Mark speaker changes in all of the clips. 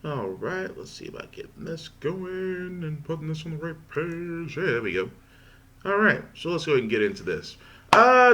Speaker 1: All right, let's see about getting this going and putting this on the right page. Yeah, there we go. All right, so let's go ahead and get into this.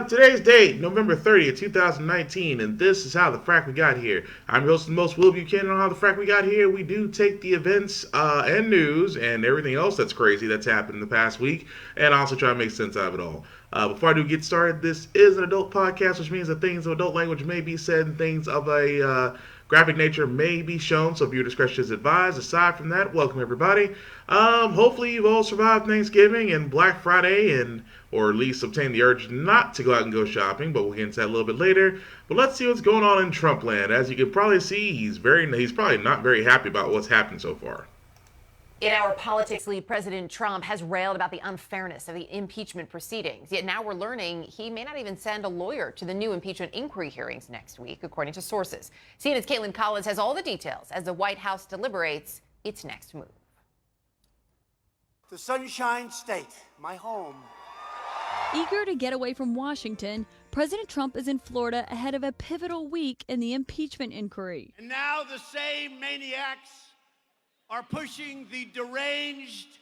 Speaker 1: Today's date, November 30th, 2019, and this is how the Frack We Got Here. I'm your host and most Will Buchanan on how the Frack We Got Here. We do take the events and news and everything else that's crazy that's happened in the past week and also try to make sense out of it all. Before I do get started, this is an adult podcast, which means that things of adult language may be said and things of a graphic nature may be shown, so viewer discretion is advised. Aside from that, welcome everybody. Hopefully you've all survived Thanksgiving and Black Friday, or at least obtained the urge not to go out and go shopping, but we'll get into that a little bit later. But let's see what's going on in Trump land. As you can probably see, he's probably not very happy about what's happened so far.
Speaker 2: In our politics lead, President Trump has railed about the unfairness of the impeachment proceedings. Yet now we're learning he may not even send a lawyer to the new impeachment inquiry hearings next week, according to sources. CNN's Caitlin Collins has all the details as the White House deliberates its next move.
Speaker 3: The Sunshine State, my home.
Speaker 4: Eager to get away from Washington, President Trump is in Florida ahead of a pivotal week in the impeachment inquiry.
Speaker 3: And now the same maniacs are pushing the deranged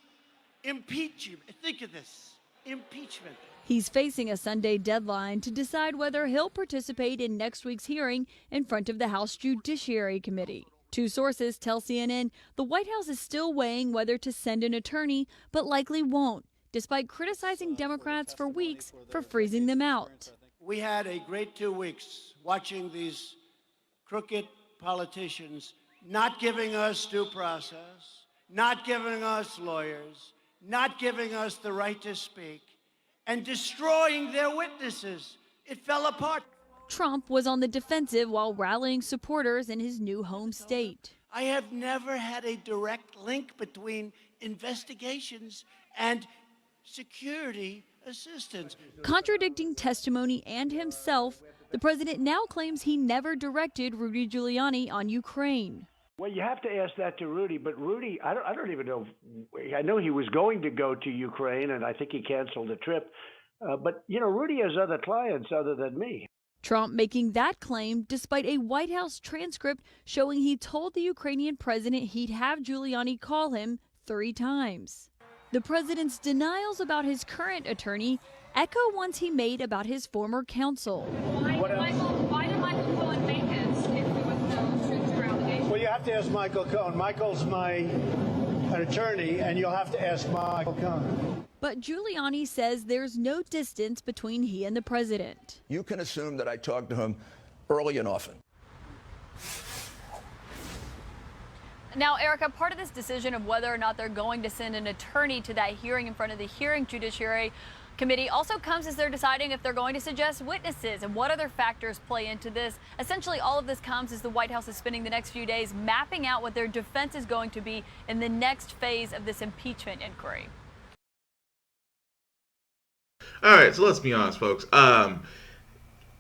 Speaker 3: impeachment. Think of this, impeachment.
Speaker 4: He's facing a Sunday deadline to decide whether he'll participate in next week's hearing in front of the House Judiciary Committee. Two sources tell CNN the White House is still weighing whether to send an attorney, but likely won't, despite criticizing Democrats for weeks for freezing them out.
Speaker 3: We had a great 2 weeks watching these crooked politicians not giving us due process, not giving us lawyers, not giving us the right to speak, and destroying their witnesses. It fell apart.
Speaker 4: Trump was on the defensive while rallying supporters in his new home state.
Speaker 3: I have never had a direct link between investigations and security assistance.
Speaker 4: Contradicting testimony and himself, the president now claims he never directed Rudy Giuliani on Ukraine.
Speaker 5: Well, you have to ask that to Rudy, but Rudy, I don't even know. I know he was going to go to Ukraine, and I think he canceled the trip. But, Rudy has other clients other than me.
Speaker 4: Trump making that claim despite a White House transcript showing he told the Ukrainian president he'd have Giuliani call him 3 times. The president's denials about his current attorney echo ones he made about his former counsel.
Speaker 6: Why did Michael Cohen make this if there was no truth to your allegation?
Speaker 7: Well, you have to ask Michael Cohen. Michael's an attorney, and you'll have to ask Michael Cohen.
Speaker 4: But Giuliani says there's no distance between he and the president.
Speaker 8: You can assume that I talked to him early and often.
Speaker 4: Now, Erica, part of this decision of whether or not they're going to send an attorney to that hearing in front of the hearing Judiciary Committee also comes as they're deciding if they're going to suggest witnesses and what other factors play into this. Essentially, all of this comes as the White House is spending the next few days mapping out what their defense is going to be in the next phase of this impeachment inquiry.
Speaker 1: All right, so let's be honest, folks.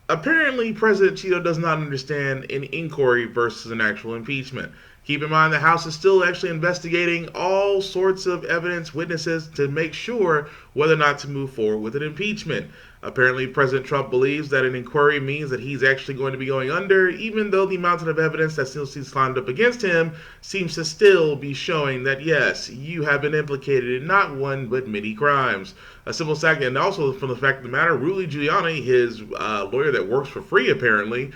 Speaker 1: Apparently, President Cheeto does not understand an inquiry versus an actual impeachment. Keep in mind the House is still actually investigating all sorts of evidence, witnesses, to make sure whether or not to move forward with an impeachment. Apparently, President Trump believes that an inquiry means that he's actually going to be going under, even though the mountain of evidence that still seems lined up against him seems to still be showing that, yes, you have been implicated in not one but many crimes. A simple fact, and also from the fact of the matter, Rudy Giuliani, his lawyer that works for free apparently,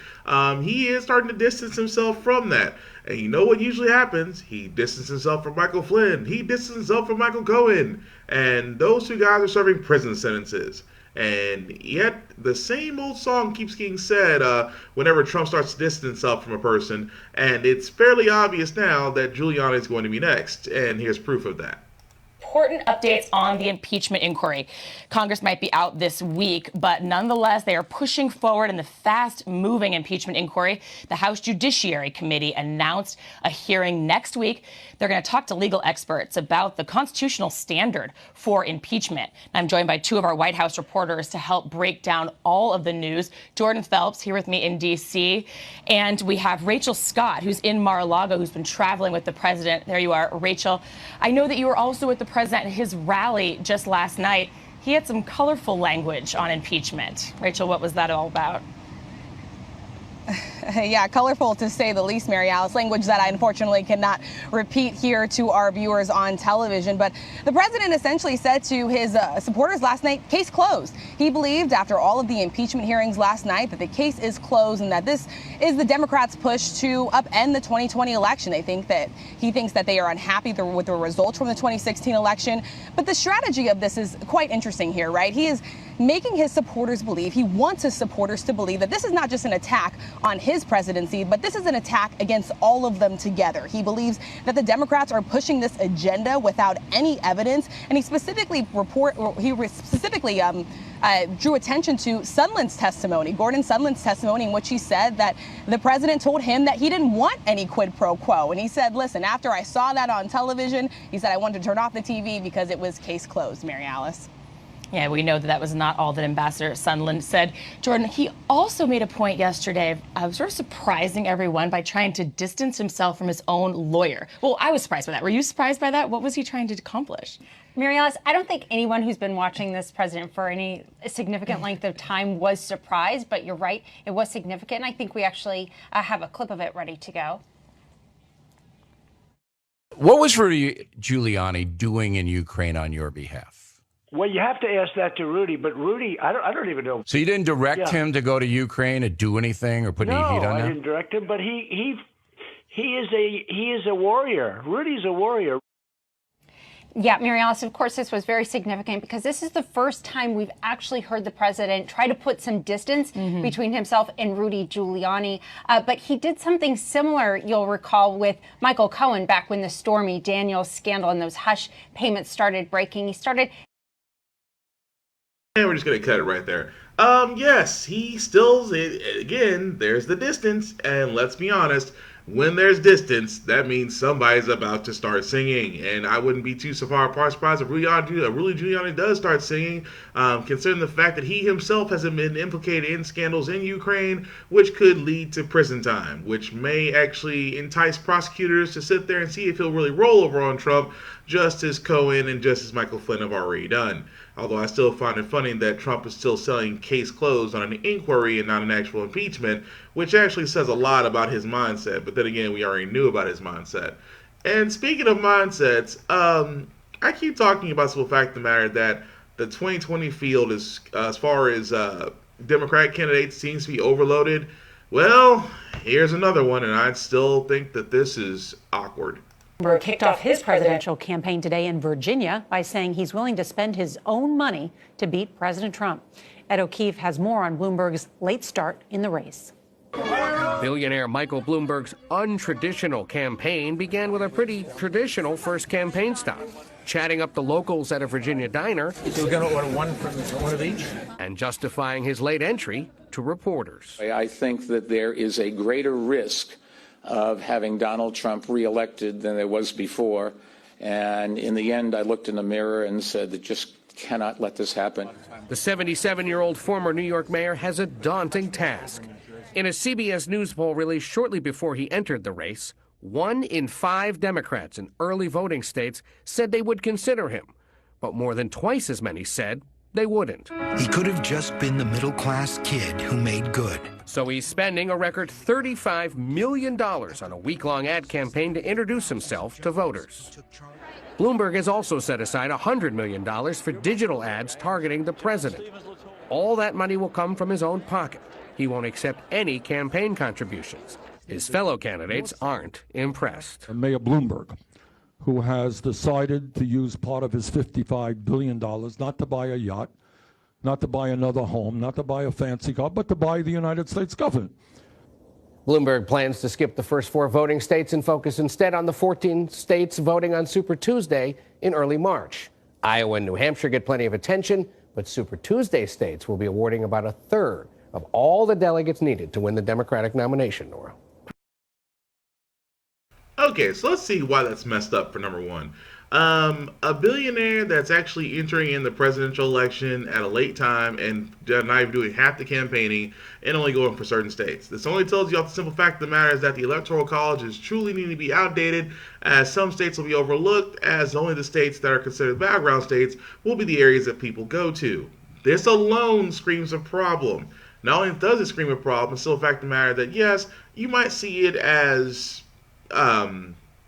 Speaker 1: he is starting to distance himself from that. And you know what usually happens? He distances himself from Michael Flynn. He distances himself from Michael Cohen. And those two guys are serving prison sentences. And yet, the same old song keeps getting said whenever Trump starts to distance himself from a person. And it's fairly obvious now that Giuliani is going to be next. And here's proof of that.
Speaker 9: Important updates on the impeachment inquiry. Congress might be out this week, but nonetheless, they are pushing forward in the fast-moving impeachment inquiry. The House Judiciary Committee announced a hearing next week. They're going to talk to legal experts about the constitutional standard for impeachment. I'm joined by 2 of our White House reporters to help break down all of the news. Jordyn Phelps here with me in D.C., and we have Rachel Scott, who's in Mar-a-Lago, who's been traveling with the president. There you are, Rachel. I know that you were also with the president at his rally just last night. He had some colorful language on impeachment. Rachel, what was that all about? Yeah, colorful to say the least, Mary Alice. Language that I unfortunately cannot repeat here to our viewers on television. But the president essentially said to his supporters last night, case closed. He believed after all of the impeachment hearings last night that the case is closed and that this is the Democrats' push to upend the 2020 election. He thinks that they are unhappy with the results from the 2016 election. But the strategy of this is quite interesting here, right? He is making his supporters believe, he wants his supporters to believe that this is not just an attack on his presidency, but this is an attack against all of them together. He believes that the Democrats are pushing this agenda without any evidence, and he specifically drew attention to Sondland's testimony, Gordon Sondland's testimony, in which he said that the president told him that he didn't want any quid pro quo. And he said, listen, after I saw that on television, he said, I wanted to turn off the TV because it was case closed, Mary Alice. Yeah, we know that that was not all that Ambassador Sondland said. Jordyn, he also made a point yesterday of sort of surprising everyone by trying to distance himself from his own lawyer. Well, I was surprised by that. Were you surprised by that? What was he trying to accomplish?
Speaker 10: Mary Alice, I don't think anyone who's been watching this president for any significant length of time was surprised, but you're right, it was significant. I think we actually have a clip of it ready to go.
Speaker 11: What was Rudy Giuliani doing in Ukraine on your behalf?
Speaker 5: Well, you have to ask that to Rudy, but Rudy, I don't even know.
Speaker 11: So you didn't direct him to go to Ukraine to do anything or put any heat on
Speaker 5: No, I
Speaker 11: him?
Speaker 5: didn't direct him, but he is a warrior. Rudy's a warrior.
Speaker 10: Yeah, Mary Alice, of course, this was very significant because this is the first time we've actually heard the president try to put some distance between himself and Rudy Giuliani. But he did something similar, you'll recall, with Michael Cohen back when the Stormy Daniels scandal and those hush payments started breaking.
Speaker 1: And we're just going to cut it right there. Yes, he still, again, there's the distance. And let's be honest, when there's distance, that means somebody's about to start singing. And I wouldn't be too surprised if Rudy Giuliani does start singing, considering the fact that he himself has been implicated in scandals in Ukraine, which could lead to prison time, which may actually entice prosecutors to sit there and see if he'll really roll over on Trump, just as Cohen and just as Michael Flynn have already done. Although I still find it funny that Trump is still selling case closed on an inquiry and not an actual impeachment, which actually says a lot about his mindset. But then again, we already knew about his mindset. And speaking of mindsets, I keep talking about the simple fact of the matter that the 2020 field is, as far as Democratic candidates, seems to be overloaded. Well, here's another one, and I still think that this is awkward.
Speaker 12: Bloomberg kicked off his presidential campaign today in Virginia by saying he's willing to spend his own money to beat President Trump. Ed O'Keefe has more on Bloomberg's late start in the race.
Speaker 13: Billionaire Michael Bloomberg's untraditional campaign began with a pretty traditional first campaign stop, chatting up the locals at a Virginia diner.
Speaker 14: So we're going to order one of each?
Speaker 13: And justifying his late entry to reporters.
Speaker 15: I think that there is a greater risk of having Donald Trump reelected than there was before. And in the end, I looked in the mirror and said that just cannot let this happen.
Speaker 13: The 77-year-old former New York mayor has a daunting task. In a CBS News poll released shortly before he entered the race, 1 in 5 Democrats in early voting states said they would consider him. But more than twice as many said they wouldn't.
Speaker 16: He could have just been the middle-class kid who made good.
Speaker 13: So he's spending a record $35 million on a week-long ad campaign to introduce himself to voters. Bloomberg has also set aside $100 million for digital ads targeting the president. All that money will come from his own pocket. He won't accept any campaign contributions. His fellow candidates aren't impressed.
Speaker 17: Mayor Bloomberg, who has decided to use part of his $55 billion not to buy a yacht, not to buy another home, not to buy a fancy car, but to buy the United States government.
Speaker 13: Bloomberg plans to skip the first 4 voting states and focus instead on the 14 states voting on Super Tuesday in early March. Iowa and New Hampshire get plenty of attention, but Super Tuesday states will be awarding about a third of all the delegates needed to win the Democratic nomination, Nora.
Speaker 1: Okay, so let's see why that's messed up for number one. A billionaire that's actually entering in the presidential election at a late time and not even doing half the campaigning and only going for certain states. This only tells you off the simple fact of the matter is that the Electoral College is truly needing to be outdated, as some states will be overlooked, as only the states that are considered battleground states will be the areas that people go to. This alone screams a problem. not only does it scream a problem, it's still a fact of the matter that, yes, you might see it as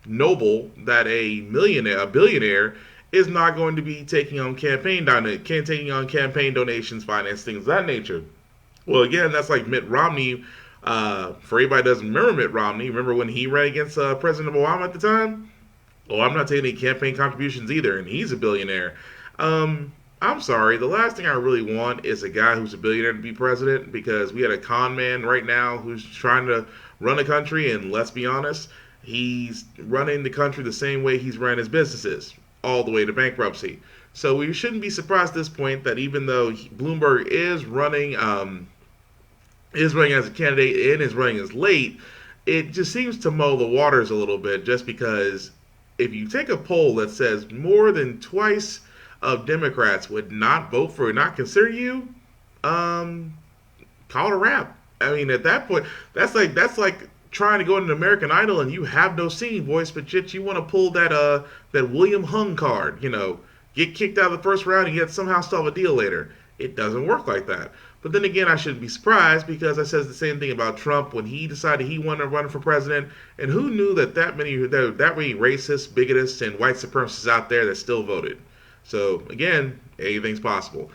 Speaker 1: noble that a billionaire, is not going to be taking on campaign donations, finance, things of that nature. Well, again, that's like Mitt Romney. For anybody that doesn't remember Mitt Romney, remember when he ran against President Obama at the time? Well, I'm not taking any campaign contributions either, and he's a billionaire. I'm sorry, the last thing I really want is a guy who's a billionaire to be president, because we had a con man right now who's trying to run the country, and let's be honest, he's running the country the same way he's ran his businesses, all the way to bankruptcy. So we shouldn't be surprised at this point that even though Bloomberg is running as a candidate and is running as late, it just seems to muddle the waters a little bit, just because if you take a poll that says more than twice of Democrats would not vote for or not consider you, call it a wrap. I mean, at that point, that's like trying to go into American Idol and you have no singing voice, but yet you want to pull that William Hung card, get kicked out of the first round and yet somehow still have a deal later. It doesn't work like that. But then again, I shouldn't be surprised, because I said the same thing about Trump when he decided he wanted to run for president. And who knew that many racists, bigots, and white supremacists out there that still voted? So again, anything's possible.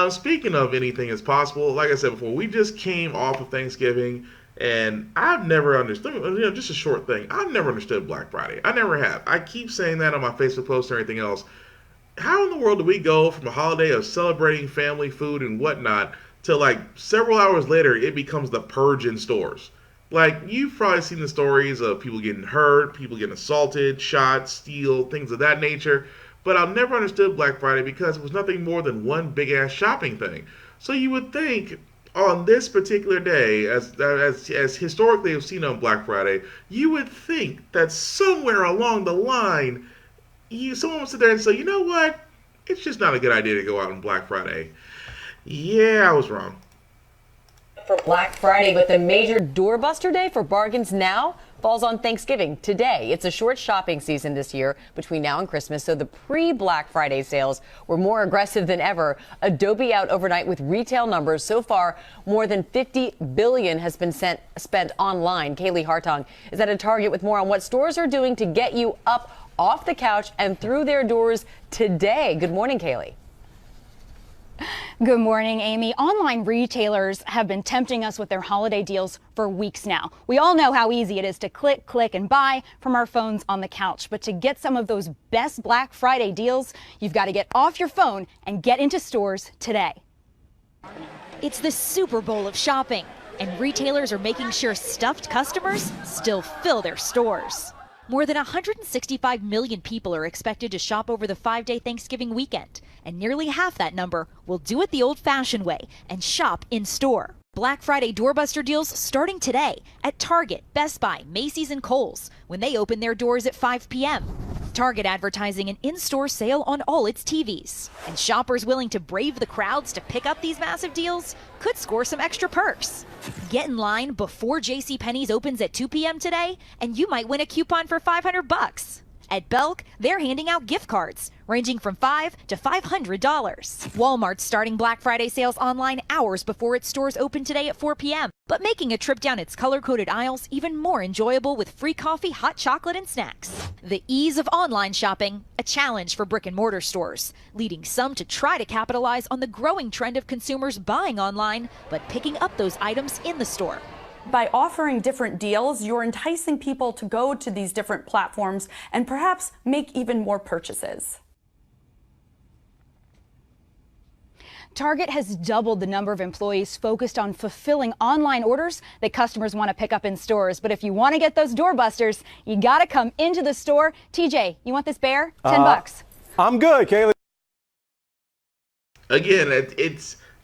Speaker 1: Speaking of anything is possible, like I said before, we just came off of Thanksgiving, and I've never understood, just a short thing, I've never understood Black Friday. I never have. I keep saying that on my Facebook posts and everything else. How in the world do we go from a holiday of celebrating family, food, and whatnot to like several hours later it becomes the purge in stores? Like, you've probably seen the stories of people getting hurt, people getting assaulted, shot, steal, things of that nature. But I've never understood Black Friday because it was nothing more than one big-ass shopping thing. So you would think on this particular day, as historically we've seen on Black Friday, you would think that somewhere along the line, someone would sit there and say, you know what? It's just not a good idea to go out on Black Friday. Yeah, I was wrong.
Speaker 18: For Black Friday, but the major doorbuster day for bargains now falls on Thanksgiving today. It's a short shopping season this year between now and Christmas, so the pre-Black Friday sales were more aggressive than ever. Adobe out overnight with retail numbers. So far, more than $50 billion has been spent online. Kaylee Hartong is at a Target with more on what stores are doing to get you up off the couch and through their doors today. Good morning, Kaylee.
Speaker 19: Good morning, Amy. Online retailers have been tempting us with their holiday deals for weeks now. We all know how easy it is to click, and buy from our phones on the couch. But to get some of those best Black Friday deals, you've got to get off your phone and get into stores today.
Speaker 20: It's the Super Bowl of shopping, and retailers are making sure stuffed customers still fill their stores. More than 165 million people are expected to shop over the 5-day Thanksgiving weekend, and nearly half that number will do it the old-fashioned way and shop in-store. Black Friday doorbuster deals starting today at Target, Best Buy, Macy's, and Kohl's when they open their doors at 5 p.m. Target advertising an in-store sale on all its TVs. And shoppers willing to brave the crowds to pick up these massive deals could score some extra perks. Get in line before JCPenney's opens at 2 p.m. today, and you might win a coupon for $500. At Belk, they're handing out gift cards ranging from $5 to $500. Walmart's starting Black Friday sales online hours before its stores open today at 4 p.m., but making a trip down its color-coded aisles even more enjoyable with free coffee, hot chocolate, and snacks. The ease of online shopping, a challenge for brick-and-mortar stores, leading some to try to capitalize on the growing trend of consumers buying online, but picking up those items in the store.
Speaker 21: By offering different deals, you're enticing people to go to these different platforms and perhaps make even more purchases.
Speaker 19: Target has doubled the number of employees focused on fulfilling online orders that customers want to pick up in stores. But if you want to get those doorbusters, you got to come into the store. TJ, you want this bear? $10.
Speaker 22: I'm good, Kaylee.
Speaker 1: Again,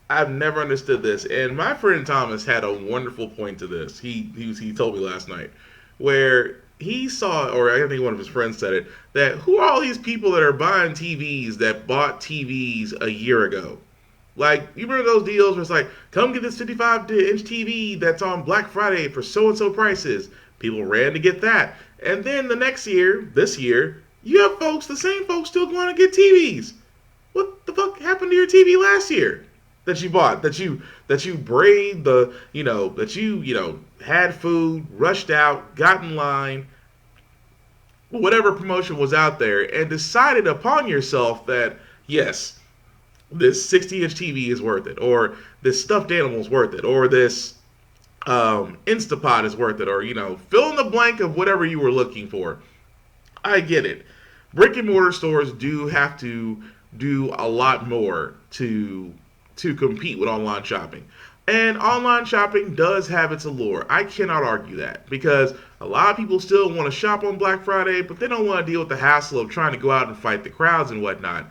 Speaker 1: I've never understood this, and my friend Thomas had a wonderful point to this. He told me last night, where he saw, or I think one of his friends said it, that who are all these people that are buying TVs that bought TVs a year ago? Like, you remember those deals where it's like, come get this 55-inch TV that's on Black Friday for so-and-so prices. People ran to get that. And then the next year, this year, you have the same folks still going to get TVs. What the fuck happened to your TV last year? that you bought, that you braved the, that you had food, rushed out, got in line, whatever promotion was out there, and decided upon yourself that, yes, this 60-inch TV is worth it, or this stuffed animal is worth it, or this Instapot is worth it, or, fill in the blank of whatever you were looking for. I get it. Brick and mortar stores do have to do a lot more to compete with online shopping. And online shopping does have its allure. I cannot argue that, because a lot of people still want to shop on Black Friday, but they don't want to deal with the hassle of trying to go out and fight the crowds and whatnot.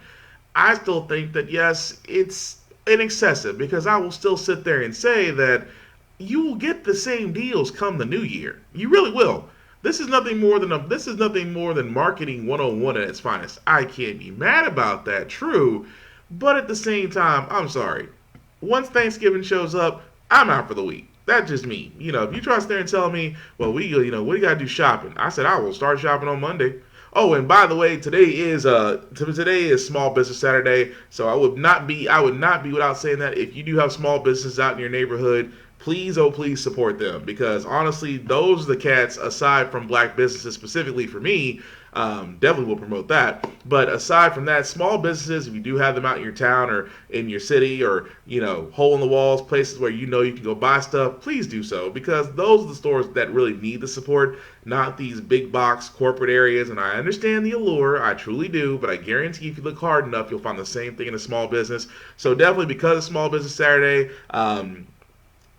Speaker 1: I still think that, yes, it's excessive, because I will still sit there and say that you will get the same deals come the new year. You really will. This is nothing more than marketing 101 at its finest. I can't be mad about that, true, but at the same time, I'm sorry. Once Thanksgiving shows up, I'm out for the week. That's just me. If you try to stare and tell me, well, we gotta do shopping. I said I will start shopping on Monday. Oh, and by the way, today is Small Business Saturday, so I would not be without saying that if you do have small businesses out in your neighborhood, please, oh please support them, because honestly, those are the cats, aside from black businesses specifically for me, definitely will promote that. But aside from that, small businesses, if you do have them out in your town or in your city, or hole in the walls, places where you can go buy stuff, please do so, because those are the stores that really need the support, not these big box corporate areas. And I understand the allure, I truly do, but I guarantee if you look hard enough, you'll find the same thing in a small business. So definitely, because it's Small Business Saturday,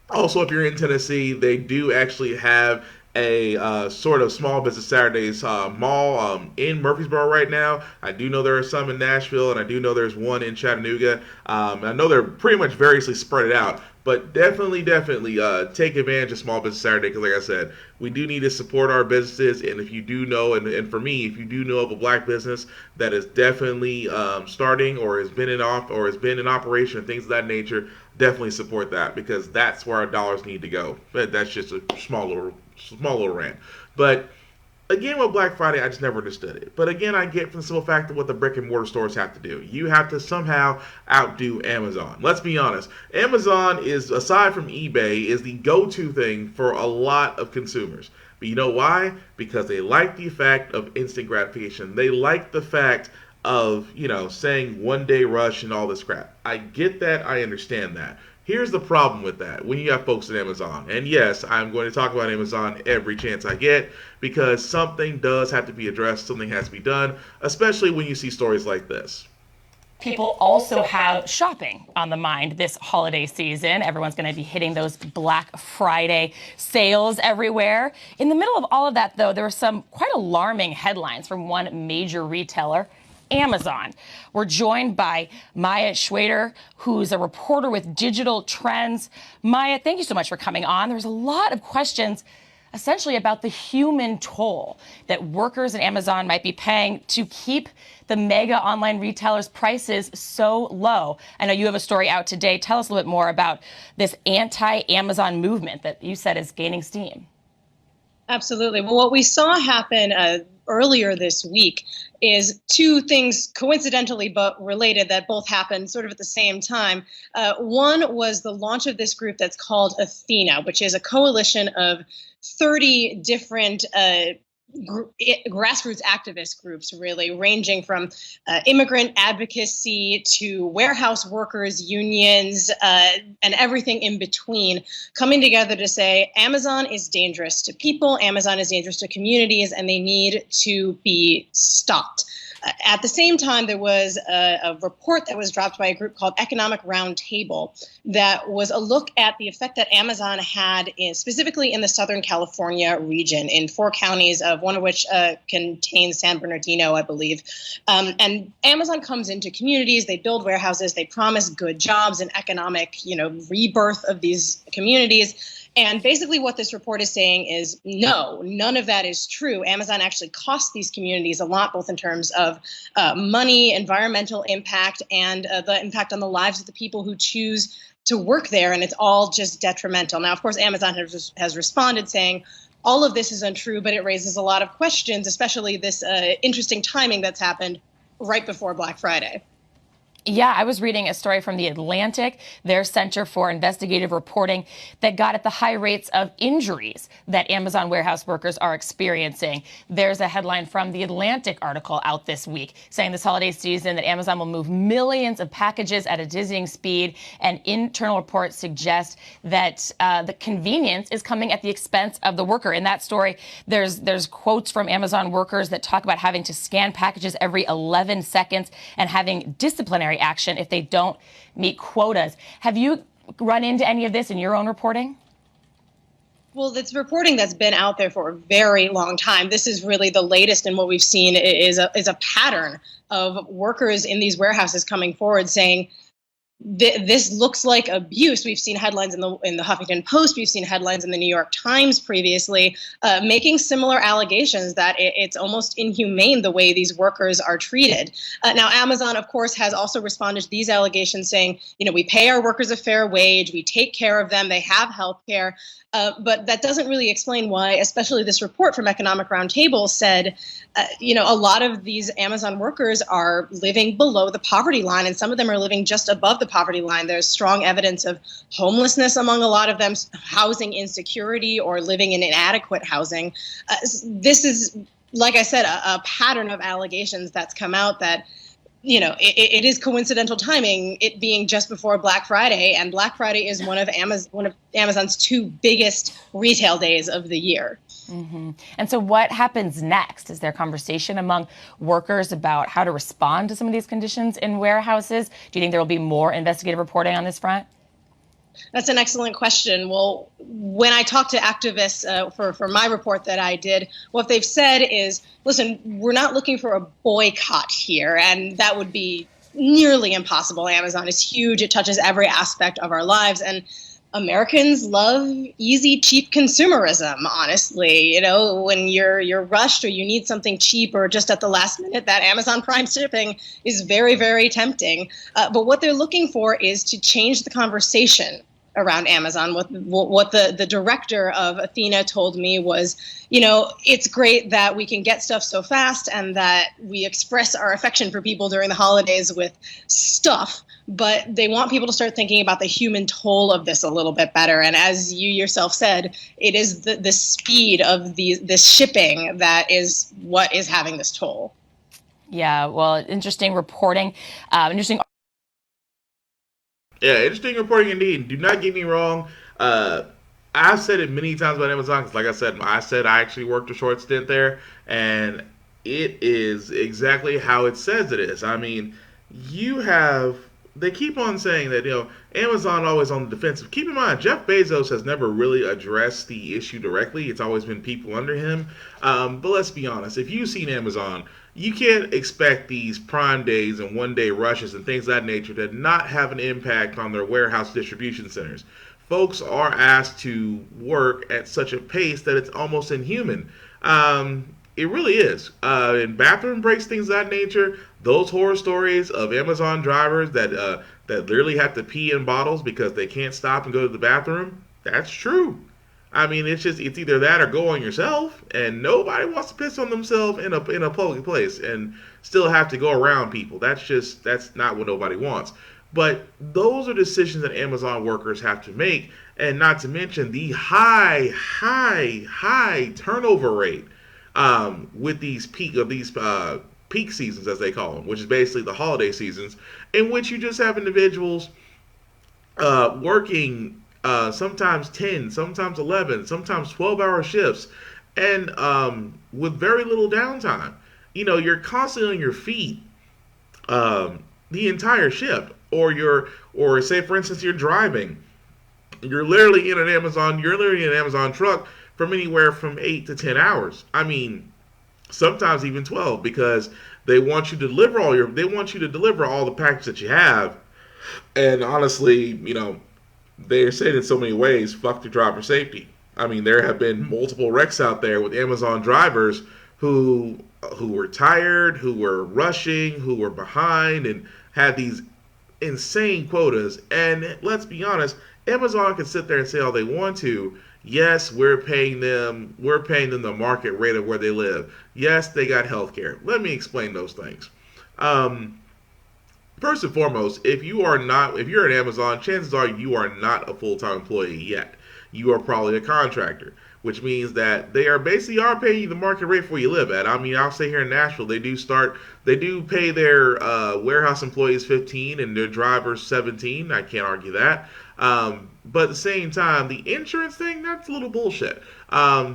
Speaker 1: also, if you're in Tennessee, they do actually have a sort of Small Business Saturdays mall in Murfreesboro right now. I do know there are some in Nashville, and I do know there's one in Chattanooga. I know they're pretty much variously spread out, but definitely take advantage of Small Business Saturday, because like I said, we do need to support our businesses. And if you do know, and for me, if you do know of a black business that is definitely starting or has been in operation and things of that nature, definitely support that, because that's where our dollars need to go. But that's just a small little rant. But again, with Black Friday, I just never understood it. But again, I get from the simple fact of what the brick and mortar stores have to do. You have to somehow outdo Amazon. Let's be honest. Amazon is, aside from eBay, is the go-to thing for a lot of consumers. But you know why? Because they like the effect of instant gratification. They like the fact of, saying one day rush and all this crap. I get that. I understand that. Here's the problem with that when you have folks at Amazon. And yes, I'm going to talk about Amazon every chance I get, because something does have to be addressed. Something has to be done, especially when you see stories like this.
Speaker 9: People also have shopping on the mind this holiday season. Everyone's going to be hitting those Black Friday sales everywhere. In the middle of all of that, though, there were some quite alarming headlines from one major retailer, Amazon. We're joined by Maya Shweder, who's a reporter with Digital Trends. Maya, thank you so much for coming on. There's a lot of questions essentially about the human toll that workers at Amazon might be paying to keep the mega online retailers' prices so low. I know you have a story out today. Tell us a little bit more about this anti-Amazon movement that you said is gaining steam.
Speaker 2: Absolutely. Well, what we saw happen earlier this week is two things, coincidentally but related, that both happened sort of at the same time. One was the launch of this group that's called Athena, which is a coalition of 30 different grassroots activist groups, really, ranging from immigrant advocacy to warehouse workers, unions, and everything in between, coming together to say Amazon is dangerous to people, Amazon is dangerous to communities, and they need to be stopped. At the same time, there was a report that was dropped by a group called Economic Roundtable that was a look at the effect that Amazon had specifically in the Southern California region, in 4 counties, of one of which contains San Bernardino, I believe. And Amazon comes into communities, they build warehouses, they promise good jobs and economic, rebirth of these communities. And basically what this report is saying is, no, none of that is true. Amazon actually costs these communities a lot, both in terms of money, environmental impact, and the impact on the lives of the people who choose to work there. And it's all just detrimental. Now, of course, Amazon has responded saying all of this is untrue, but it raises a lot of questions, especially this interesting timing that's happened right before Black Friday.
Speaker 9: Yeah, I was reading a story from The Atlantic, their Center for Investigative Reporting, that got at the high rates of injuries that Amazon warehouse workers are experiencing. There's a headline from The Atlantic article out this week saying this holiday season that Amazon will move millions of packages at a dizzying speed, and internal reports suggest that the convenience is coming at the expense of the worker. In that story, there's quotes from Amazon workers that talk about having to scan packages every 11 seconds and having disciplinary action if they don't meet quotas. Have you run into any of this in your own reporting?
Speaker 2: Well, it's reporting that's been out there for a very long time. This is really the latest in what we've seen is a pattern of workers in these warehouses coming forward saying, this looks like abuse. We've seen headlines in the Huffington Post. We've seen headlines in the New York Times previously, making similar allegations that it's almost inhumane the way these workers are treated. Now, Amazon, of course, has also responded to these allegations, saying, we pay our workers a fair wage, we take care of them, they have health care. But that doesn't really explain why, especially this report from Economic Roundtable said, a lot of these Amazon workers are living below the poverty line, and some of them are living just above the poverty line. There's strong evidence of homelessness among a lot of them, housing insecurity, or living in inadequate housing. This is, like I said, a pattern of allegations that's come out that it is coincidental timing, it being just before Black Friday, and Black Friday is one of Amazon's two biggest retail days of the year.
Speaker 9: Mm-hmm. And so what happens next? Is there conversation among workers about how to respond to some of these conditions in warehouses? Do you think there will be more investigative reporting on this front?
Speaker 2: That's an excellent question. Well, when I talked to activists for my report that I did, what they've said is, listen, we're not looking for a boycott here, and that would be nearly impossible. Amazon is huge. It touches every aspect of our lives, and Americans love easy, cheap consumerism, honestly. When you're rushed or you need something cheap or just at the last minute, that Amazon Prime shipping is very, very tempting. But what they're looking for is to change the conversation around Amazon. What the director of Athena told me was, it's great that we can get stuff so fast and that we express our affection for people during the holidays with stuff, but they want people to start thinking about the human toll of this a little bit better. And as you yourself said, it is the speed of this shipping that is what is having this toll.
Speaker 9: Yeah, well, interesting reporting.
Speaker 1: Yeah, interesting reporting indeed. Do not get me wrong. I've said it many times about Amazon because, like I said I actually worked a short stint there, and it is exactly how it says it is. I mean, they keep on saying that, Amazon always on the defensive. Keep in mind, Jeff Bezos has never really addressed the issue directly. It's always been people under him. But let's be honest, if you've seen Amazon, you can't expect these Prime days and one-day rushes and things of that nature to not have an impact on their warehouse distribution centers. Folks are asked to work at such a pace that it's almost inhuman. It really is. In bathroom breaks, things of that nature, those horror stories of Amazon drivers that literally have to pee in bottles because they can't stop and go to the bathroom, that's true. I mean, it's either that or go on yourself, and nobody wants to piss on themselves in a public place and still have to go around people. That's not what nobody wants. But those are decisions that Amazon workers have to make, and not to mention the high turnover rate with these peak seasons, as they call them, which is basically the holiday seasons, in which you just have individuals working sometimes 10, sometimes 11, sometimes 12-hour shifts, and with very little downtime. You're constantly on your feet the entire shift, or say for instance you're driving, you're literally in an Amazon truck from anywhere from 8 to 10 hours. I mean, sometimes even 12, because they want you to deliver all the packages that you have. And honestly, they're saying in so many ways, fuck the driver safety. I mean, there have been multiple wrecks out there with Amazon drivers who were tired, who were rushing, who were behind, and had these insane quotas. And let's be honest, Amazon can sit there and say all they want to. Yes, we're paying them the market rate of where they live. Yes, they got health care. Let me explain those things. First and foremost, if you're at Amazon, chances are you are not a full-time employee yet. You are probably a contractor, which means that they are paying you the market rate for where you live at. I mean, I'll say here in Nashville, they do pay their warehouse employees 15 and their drivers 17. I can't argue that. But at the same time, the insurance thing, that's a little bullshit.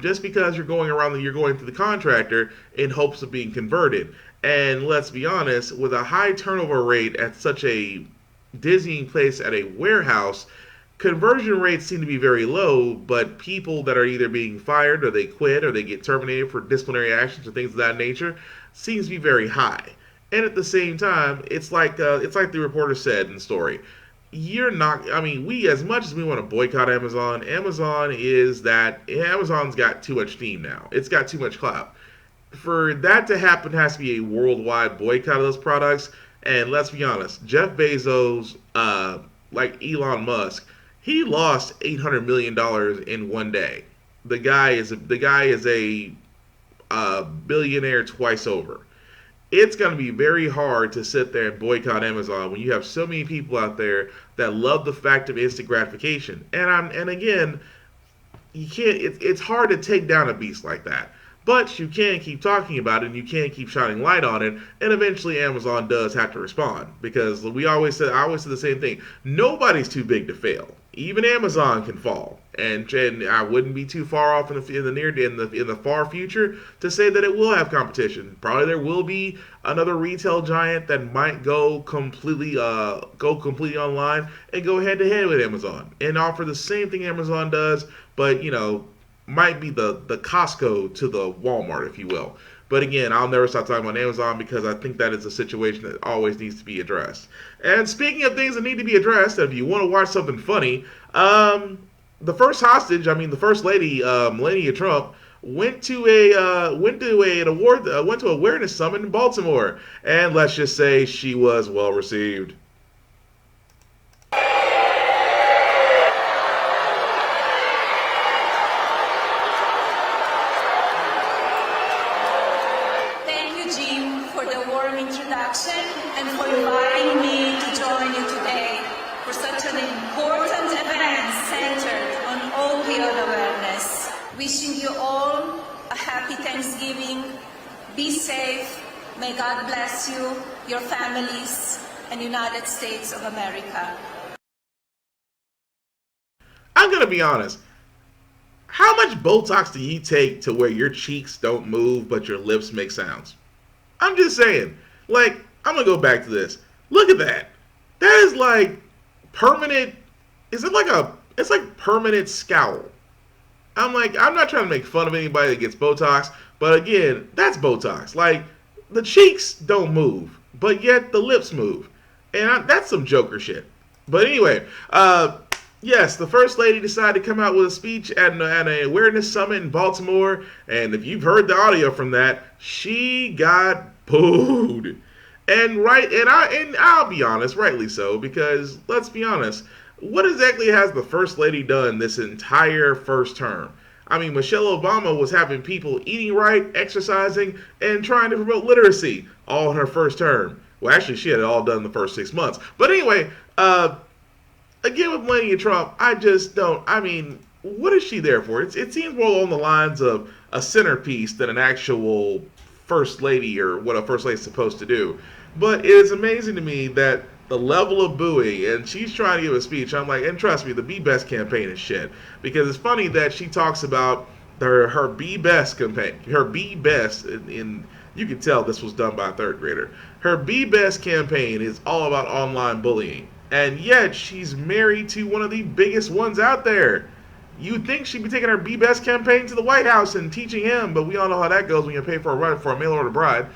Speaker 1: Just because you're going through the contractor in hopes of being converted. And let's be honest, with a high turnover rate at such a dizzying place at a warehouse, conversion rates seem to be very low, but people that are either being fired or they quit or they get terminated for disciplinary actions or things of that nature seems to be very high. And at the same time, it's like the reporter said in the story. We, as much as we want to boycott Amazon's got too much steam now. It's got too much clout. For that to happen, has to be a worldwide boycott of those products. And let's be honest, Jeff Bezos, like Elon Musk, he lost $800 million in one day. The guy is a billionaire twice over. It's going to be very hard to sit there and boycott Amazon when you have so many people out there that love the fact of instant gratification. And again, you can't. It's hard to take down a beast like that. But you can keep talking about it, and you can keep shining light on it, and eventually Amazon does have to respond, because I always say the same thing. Nobody's too big to fail. Even Amazon can fall, and I wouldn't be too far off in the far future to say that it will have competition. Probably there will be another retail giant that might go completely online and go head to head with Amazon and offer the same thing Amazon does, but might be the Costco to the Walmart, if you will. But again, I'll never stop talking about Amazon because I think that is a situation that always needs to be addressed. And speaking of things that need to be addressed, if you want to watch something funny, the first lady, Melania Trump, went to a awareness summit in Baltimore, and let's just say she was well received.
Speaker 3: And for inviting me to join you today for such an important event centered on opioid awareness. Wishing you all a happy Thanksgiving. Be safe. May God bless you, your families, and United States of America.
Speaker 1: I'm going to be honest. How much Botox do you take to where your cheeks don't move but your lips make sounds? I'm just saying. I'm going to go back to this. Look at that. That is like permanent. It's like permanent scowl. I'm not trying to make fun of anybody that gets Botox, but again, that's Botox. The cheeks don't move, but yet the lips move. And that's some Joker shit. But anyway, yes, the First Lady decided to come out with a speech at an awareness summit in Baltimore, and if you've heard the audio from that, she got booed. And I'll be honest, rightly so, because let's be honest, what exactly has the First Lady done this entire first term? I mean, Michelle Obama was having people eating right, exercising, and trying to promote literacy all in her first term. Well, actually, she had it all done in the first 6 months. But anyway, again with Melania Trump, what is she there for? It seems more along the lines of a centerpiece than an actual First Lady or what a First Lady is supposed to do. But it is amazing to me that the level of booing, and she's trying to give a speech, I'm like, and trust me, the Be Best campaign is shit. Because it's funny that she talks about her Be Best campaign, her Be Best, in you can tell this was done by a third grader. Her Be Best campaign is all about online bullying. And yet she's married to one of the biggest ones out there. You'd think she'd be taking her Be Best campaign to the White House and teaching him, but we all know how that goes when you pay for a mail order bride.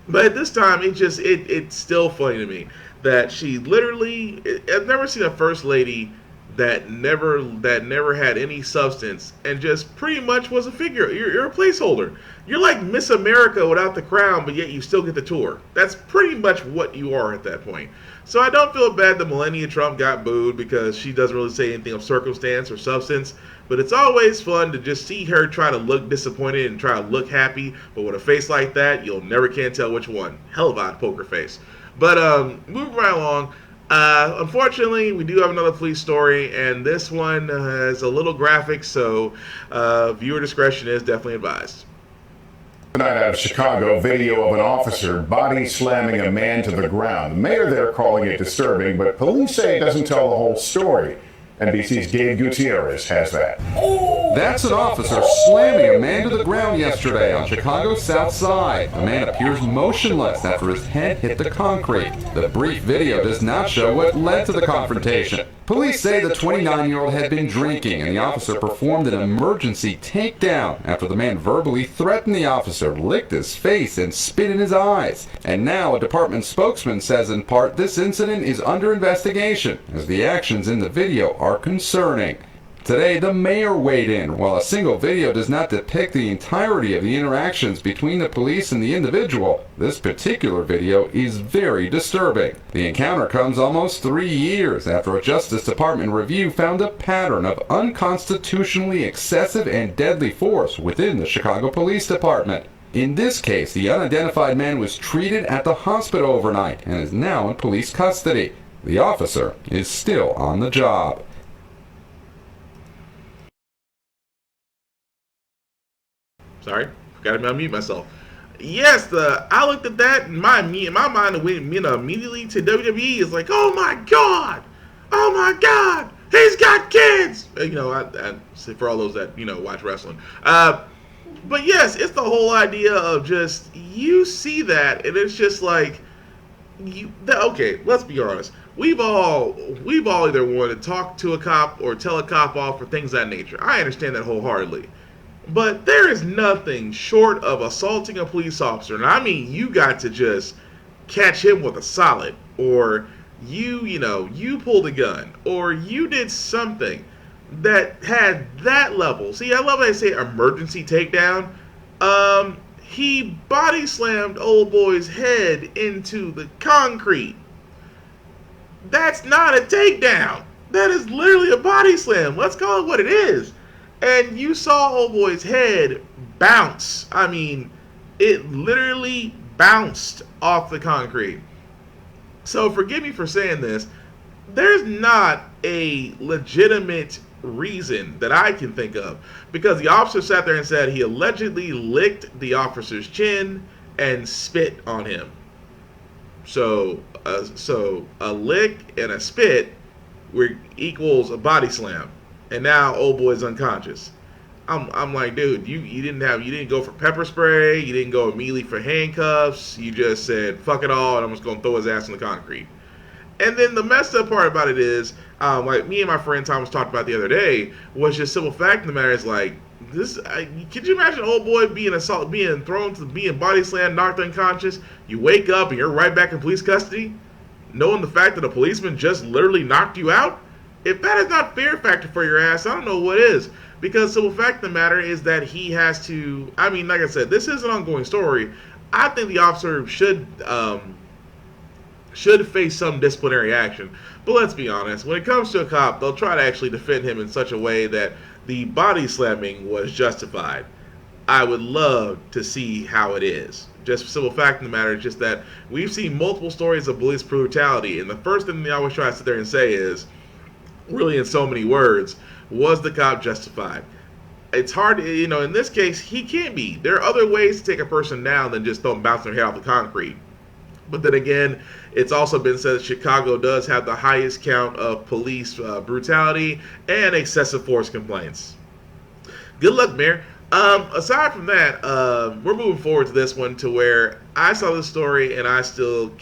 Speaker 1: But at this time, it's still funny to me that she literally, I've never seen a First Lady that never had any substance and just pretty much was a figure. You're a placeholder. You're like Miss America without the crown, but yet you still get the tour. That's pretty much what you are at that point. So I don't feel bad that Melania Trump got booed because she doesn't really say anything of circumstance or substance. But it's always fun to just see her try to look disappointed and try to look happy. But with a face like that, you'll never can tell which one. Hell of a poker face. But moving right along. Unfortunately, we do have another police story, and this one is a little graphic, so viewer discretion is definitely advised.
Speaker 6: Tonight out of Chicago, video of an officer body slamming a man to the ground. The mayor there calling it disturbing, but police say it doesn't tell the whole story. NBC's Gabe Gutierrez has that.
Speaker 22: That's an officer slamming a man to the ground yesterday on Chicago's South Side. The man appears motionless after his head hit the concrete. The brief video does not show what led to the confrontation. Police say the 29-year-old had been drinking and the officer performed an emergency takedown after the man verbally threatened the officer, licked his face, and spit in his eyes. And now a department spokesman says in part this incident is under investigation as the actions in the video are concerning. Today, the mayor weighed in. While a single video does not depict the entirety of the interactions between the police and the individual, this particular video is very disturbing. The encounter comes almost 3 years after a Justice Department review found a pattern of unconstitutionally excessive and deadly force within the Chicago Police Department. In this case, the unidentified man was treated at the hospital overnight and is now in police custody. The officer is still on the job.
Speaker 1: Sorry, forgot to unmute myself. Yes, I looked at that and my mind went immediately to WWE. It's like, oh my god, he's got kids. I for all those that watch wrestling. But yes, it's the whole idea of just you see that and it's just like okay. Let's be honest. We've all either wanted to talk to a cop or tell a cop off for things of that nature. I understand that wholeheartedly. But there is nothing short of assaulting a police officer. And I mean, you got to just catch him with a solid, or you pulled a gun, or you did something that had that level. See, I love how they say emergency takedown. He body slammed old boy's head into the concrete. That's not a takedown. That is literally a body slam. Let's call it what it is. And you saw old boy's head bounce. I mean, it literally bounced off the concrete. So forgive me for saying this. There's not a legitimate reason that I can think of, because the officer sat there and said he allegedly licked the officer's chin and spit on him. So a lick and a spit equals a body slam. And now old boy's unconscious. I'm like, dude, you didn't go for pepper spray, you didn't go immediately for handcuffs, you just said fuck it all and I'm just gonna throw his ass in the concrete. And then the messed up part about it is, like me and my friend Thomas talked about the other day, was just simple fact of the matter is like this. Could you imagine old boy being body slammed, knocked unconscious? You wake up and you're right back in police custody, knowing the fact that a policeman just literally knocked you out. If that is not fear factor for your ass, I don't know what is. Because the fact of the matter is that he has to, I mean, like I said, this is an ongoing story. I think the officer should face some disciplinary action. But let's be honest, when it comes to a cop, they'll try to actually defend him in such a way that the body slamming was justified. I would love to see how it is. Just simple fact of the matter is just that we've seen multiple stories of police brutality, and the first thing they always try to sit there and say is, really in so many words, was the cop justified? It's hard, in this case, he can't be. There are other ways to take a person down than just bouncing their head off the concrete. But then again, it's also been said that Chicago does have the highest count of police brutality and excessive force complaints. Good luck, Mayor. Aside from that, we're moving forward to this one to where I saw this story and I still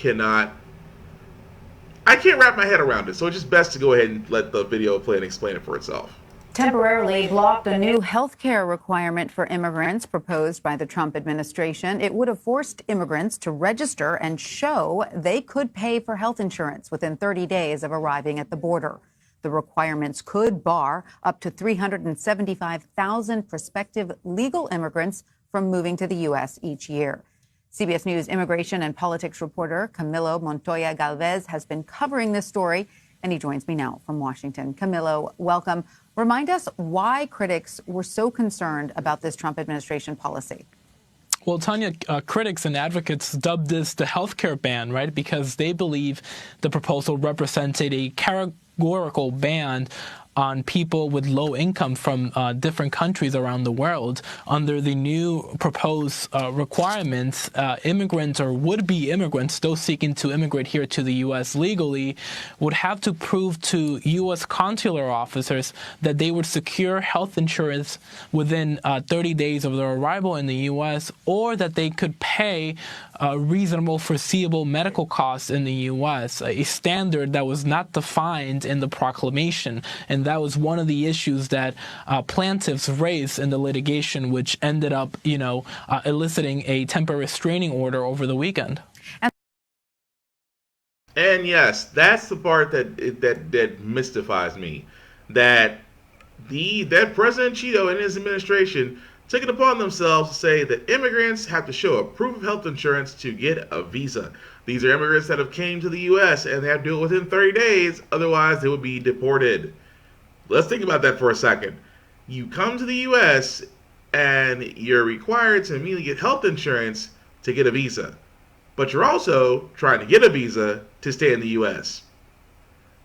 Speaker 1: I can't wrap my head around it, so it's just best to go ahead and let the video play and explain it for itself.
Speaker 23: Temporarily blocked a new health care requirement for immigrants proposed by the Trump administration. It would have forced immigrants to register and show they could pay for health insurance within 30 days of arriving at the border. The requirements could bar up to 375,000 prospective legal immigrants from moving to the U.S. each year. CBS News immigration and politics reporter Camilo Montoya Galvez has been covering this story, and he joins me now from Washington. Camilo, welcome. Remind us why critics were so concerned about this Trump administration policy.
Speaker 4: Well, Tanya, critics and advocates dubbed this the healthcare ban, right? Because they believe the proposal represented a categorical ban on people with low income from different countries around the world. Under the new proposed requirements, immigrants or would-be immigrants, those seeking to immigrate here to the U.S. legally, would have to prove to U.S. consular officers that they would secure health insurance within 30 days of their arrival in the U.S., or that they could pay reasonable, foreseeable medical costs in the U.S., a standard that was not defined in the proclamation. And that was one of the issues that plaintiffs raised in the litigation, which ended up, eliciting a temporary restraining order over the weekend.
Speaker 1: And yes, that's the part that mystifies me. That President Cheeto and his administration took it upon themselves to say that immigrants have to show a proof of health insurance to get a visa. These are immigrants that have came to the U.S. and they have to do it within 30 days, otherwise they would be deported. Let's think about that for a second. You come to the U.S. and you're required to immediately get health insurance to get a visa. But you're also trying to get a visa to stay in the U.S.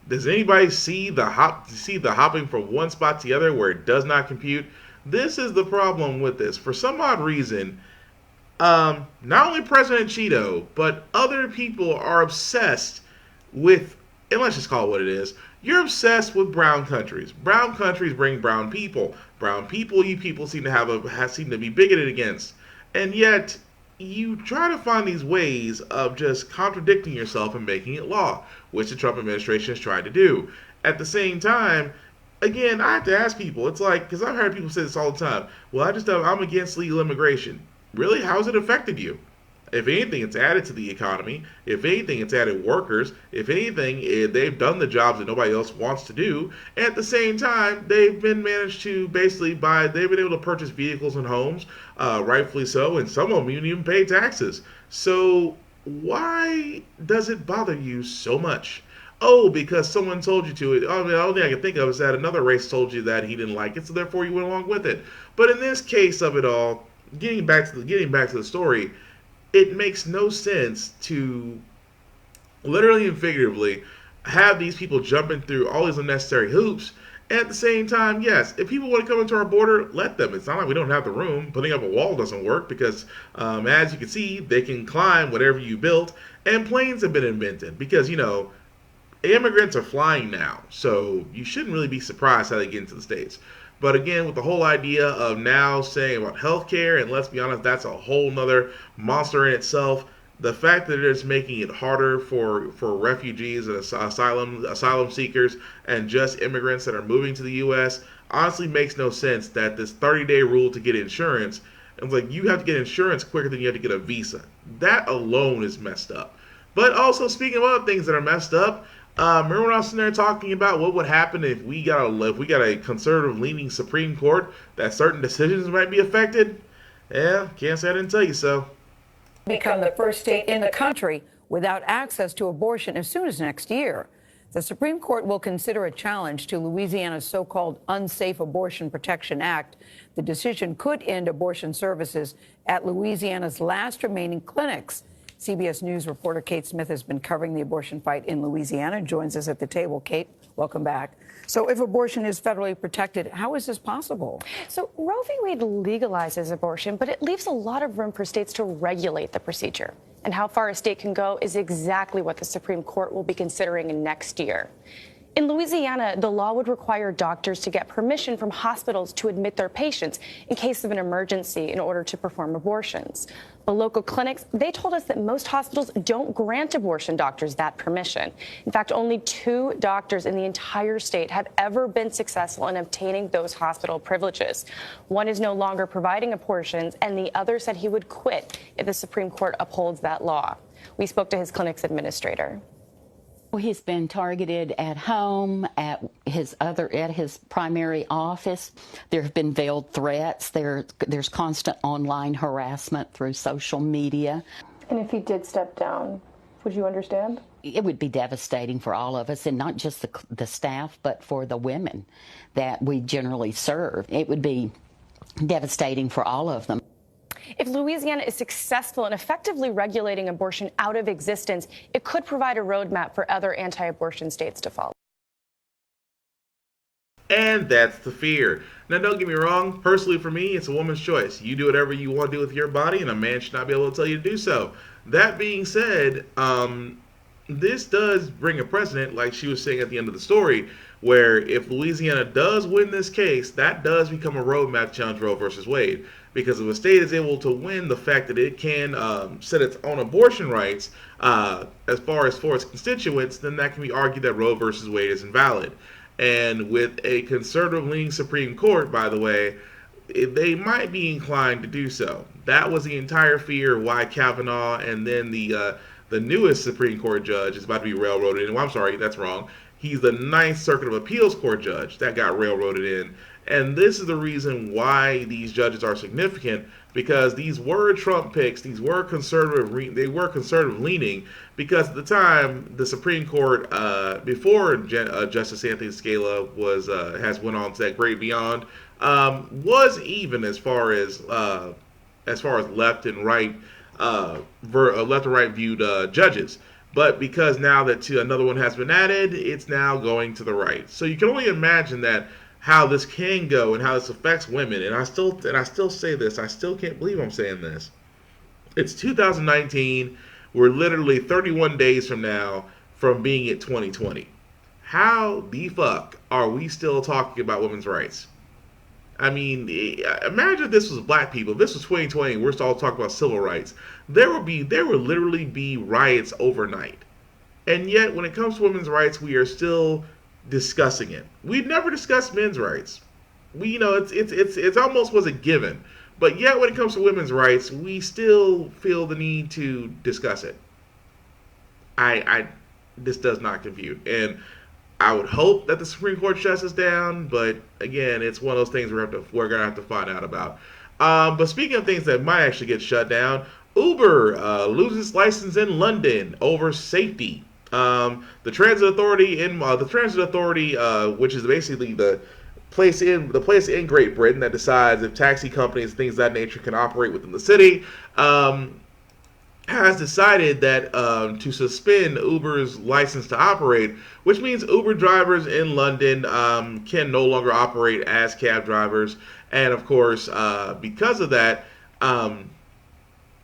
Speaker 1: Does anybody see the hopping from one spot to the other where it does not compute? This is the problem with this. For some odd reason, not only President Cheeto, but other people are obsessed with, and let's just call it what it is, you're obsessed with brown countries. Brown countries bring brown people. Brown people, you people seem to be bigoted against. And yet, you try to find these ways of just contradicting yourself and making it law, which the Trump administration has tried to do. At the same time, again, I have to ask people, it's like, because I've heard people say this all the time, well, I'm against legal immigration. Really? How has it affected you? If anything, it's added to the economy. If anything, it's added workers. If anything, they've done the jobs that nobody else wants to do. And at the same time, they've been managed to basically they've been able to purchase vehicles and homes, rightfully so, and some of them even pay taxes. So why does it bother you so much? Oh, because someone told you to. I mean, the only thing I can think of is that another race told you that he didn't like it, so therefore you went along with it. But in this case of it all, getting back to the story, it makes no sense to literally and figuratively have these people jumping through all these unnecessary hoops. And at the same time, yes, if people want to come into our border, let them. It's not like we don't have the room. Putting up a wall doesn't work because, as you can see, they can climb whatever you built. And planes have been invented because, immigrants are flying now. So you shouldn't really be surprised how they get into the States. But again, with the whole idea of now saying about healthcare, and let's be honest, that's a whole nother monster in itself. The fact that it's making it harder for refugees and asylum seekers and just immigrants that are moving to the U.S. honestly makes no sense. That this 30-day rule to get insurance, it's like you have to get insurance quicker than you have to get a visa. That alone is messed up. But also, speaking of other things that are messed up, remember when I was sitting there talking about what would happen if we got a conservative-leaning Supreme Court, that certain decisions might be affected? Yeah, can't say I didn't tell you so.
Speaker 7: Become the first state in the country without access to abortion as soon as next year. The Supreme Court will consider a challenge to Louisiana's so-called Unsafe Abortion Protection Act. The decision could end abortion services at Louisiana's last remaining clinics. CBS News reporter Kate Smith has been covering the abortion fight in Louisiana, joins us at the table. Kate, welcome back. So if abortion is federally protected, how is this possible?
Speaker 8: So Roe v. Wade legalizes abortion, but it leaves a lot of room for states to regulate the procedure. And how far a state can go is exactly what the Supreme Court will be considering next year. In Louisiana, the law would require doctors to get permission from hospitals to admit their patients in case of an emergency in order to perform abortions. The local clinics, they told us that most hospitals don't grant abortion doctors that permission. In fact, only 2 doctors in the entire state have ever been successful in obtaining those hospital privileges. One is no longer providing abortions, and the other said he would quit if the Supreme Court upholds that law. We spoke to his clinic's administrator.
Speaker 24: Well, he's been targeted at home, at his primary office. There have been veiled threats. There's constant online harassment through social media.
Speaker 8: And if he did step down, would you understand?
Speaker 24: It would be devastating for all of us, and not just the staff, but for the women that we generally serve. It would be devastating for all of them.
Speaker 8: If Louisiana is successful in effectively regulating abortion out of existence, it could provide a roadmap for other anti-abortion states to follow.
Speaker 1: And that's the fear. Now, don't get me wrong. Personally, for me, it's a woman's choice. You do whatever you want to do with your body, and a man should not be able to tell you to do so. That being said, this does bring a precedent, like she was saying at the end of the story, where if Louisiana does win this case, that does become a roadmap to challenge Roe versus Wade. Because if a state is able to win the fact that it can set its own abortion rights as far as for its constituents, then that can be argued that Roe versus Wade is invalid. And with a conservative-leaning Supreme Court, by the way, they might be inclined to do so. That was the entire fear why Kavanaugh and then the newest Supreme Court judge is about to be railroaded in. Well, I'm sorry, that's wrong. He's the Ninth Circuit of Appeals Court judge that got railroaded in. And this is the reason why these judges are significant, because these were Trump picks, these were conservative leaning, because at the time the Supreme Court, before Justice Anthony Scalia has went on to that great beyond, was even as far as left and right viewed judges. But because now that another one has been added, it's now going to the right. So you can only imagine that how this can go and how this affects women. And I still say this. I still can't believe I'm saying this. It's 2019. We're literally 31 days from now from being at 2020. How the fuck are we still talking about women's rights? I mean, imagine if this was black people. If this was 2020 and we're still talking about civil rights. There would literally be riots overnight. And yet, when it comes to women's rights, we are still discussing it. We've never discussed men's rights. It's almost was a given. But yet, when it comes to women's rights, we still feel the need to discuss it. This does not compute. And I would hope that the Supreme Court shuts us down, but again, it's one of those things we're gonna have to find out about. But speaking of things that might actually get shut down, Uber loses license in London over safety. The Transit Authority, which is basically the place in Great Britain that decides if taxi companies, things of that nature, can operate within the city, has decided that to suspend Uber's license to operate, which means Uber drivers in London can no longer operate as cab drivers. And of course, because of that,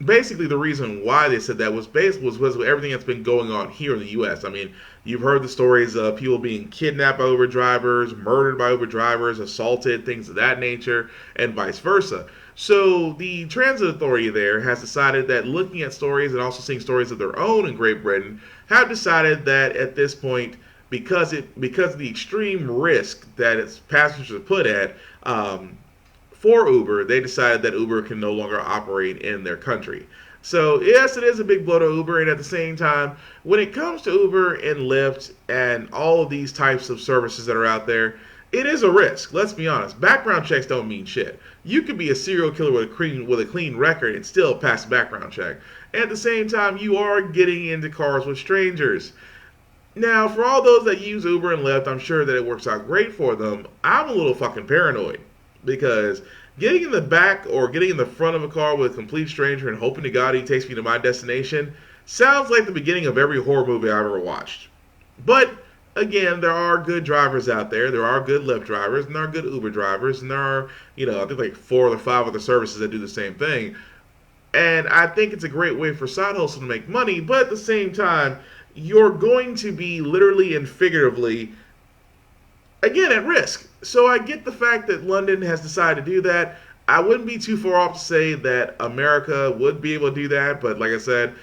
Speaker 1: basically the reason why they said that was everything that's been going on here in the U.S. I mean, you've heard the stories of people being kidnapped by Uber drivers, murdered by Uber drivers, assaulted, things of that nature, and vice versa. So the Transit Authority there has decided that, looking at stories and also seeing stories of their own in Great Britain, have decided that at this point, because of the extreme risk that its passengers are put at, for Uber, they decided that Uber can no longer operate in their country. So yes, it is a big blow to Uber, and at the same time, when it comes to Uber and Lyft and all of these types of services that are out there, it is a risk. Let's be honest. Background checks don't mean shit. You could be a serial killer with a clean record and still pass a background check. And at the same time, you are getting into cars with strangers. Now, for all those that use Uber and Lyft, I'm sure that it works out great for them. I'm a little fucking paranoid, because getting in the back or getting in the front of a car with a complete stranger and hoping to God he takes me to my destination sounds like the beginning of every horror movie I've ever watched. But again, there are good drivers out there. There are good Lyft drivers, and there are good Uber drivers, and there are, I think like 4 or 5 other services that do the same thing. And I think it's a great way for side hustle to make money, but at the same time, you're going to be literally and figuratively, again, at risk. So I get the fact that London has decided to do that. I wouldn't be too far off to say that America would be able to do that, but like I said,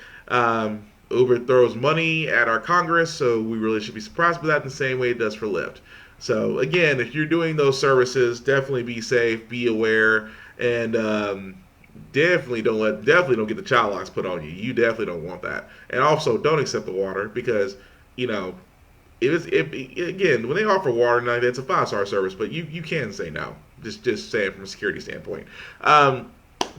Speaker 1: Uber throws money at our Congress, so we really should be surprised by that in the same way it does for Lyft. So again, if you're doing those services, definitely be safe, be aware, and definitely don't get the child locks put on you. You definitely don't want that. And also, don't accept the water, because again, when they offer water, now that's a 5-star service, but you can say no. Just saying from a security standpoint.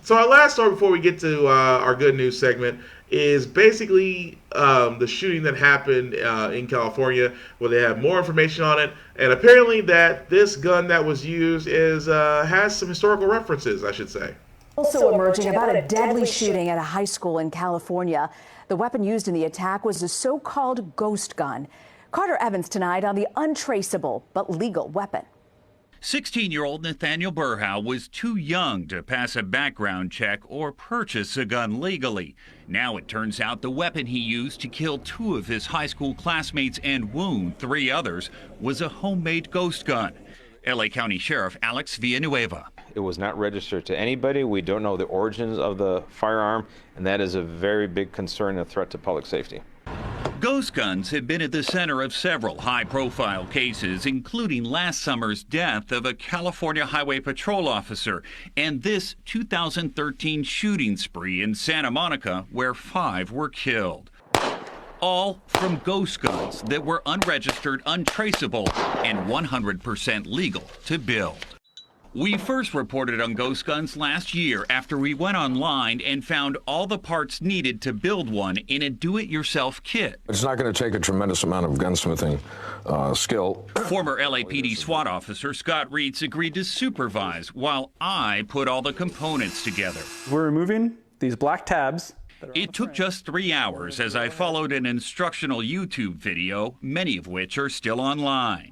Speaker 1: So our last story before we get to our good news segment is basically the shooting that happened in California, where they have more information on it, and apparently that this gun that was used has some historical references, I should say.
Speaker 5: Also emerging about a deadly shooting at a high school in California. The weapon used in the attack was a so-called ghost gun. Carter Evans tonight on the untraceable but legal weapon.
Speaker 10: 16-year-old Nathaniel Burhow was too young to pass a background check or purchase a gun legally. Now it turns out the weapon he used to kill 2 of his high school classmates and wound 3 others was a homemade ghost gun. LA County Sheriff Alex Villanueva.
Speaker 11: It was not registered to anybody. We don't know the origins of the firearm, and that is a very big concern and threat to public safety.
Speaker 10: Ghost guns have been at the center of several high-profile cases, including last summer's death of a California Highway Patrol officer and this 2013 shooting spree in Santa Monica where 5 were killed. All from ghost guns that were unregistered, untraceable, and 100% legal to build. We first reported on ghost guns last year after we went online and found all the parts needed to build one in a do-it-yourself kit.
Speaker 12: It's not going to take a tremendous amount of gunsmithing skill.
Speaker 10: Former LAPD SWAT officer Scott Reitz agreed to supervise while I put all the components together.
Speaker 25: We're removing these black tabs.
Speaker 10: It took just 3 hours as I followed an instructional YouTube video, many of which are still online.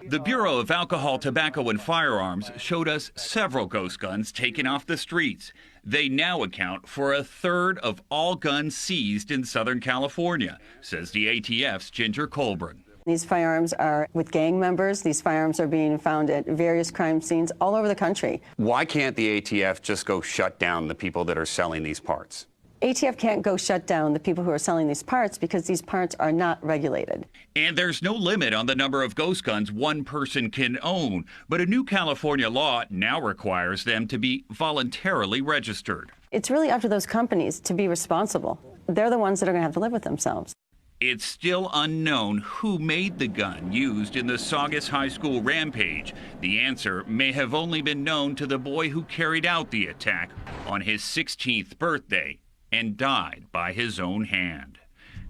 Speaker 10: The Bureau of Alcohol, Tobacco, and Firearms showed us several ghost guns taken off the streets. They now account for 1/3 of all guns seized in Southern California, says the ATF's Ginger Colburn.
Speaker 26: These firearms are with gang members. These firearms are being found at various crime scenes all over the country.
Speaker 27: Why can't the ATF just go shut down the people that are selling these parts?
Speaker 26: ATF can't go shut down the people who are selling these parts because these parts are not regulated.
Speaker 10: And there's no limit on the number of ghost guns one person can own, but a new California law now requires them to be voluntarily registered.
Speaker 26: It's really up to those companies to be responsible. They're the ones that are going to have to live with themselves.
Speaker 10: It's still unknown who made the gun used in the Saugus High School rampage. The answer may have only been known to the boy who carried out the attack on his 16th birthday and died by his own hand.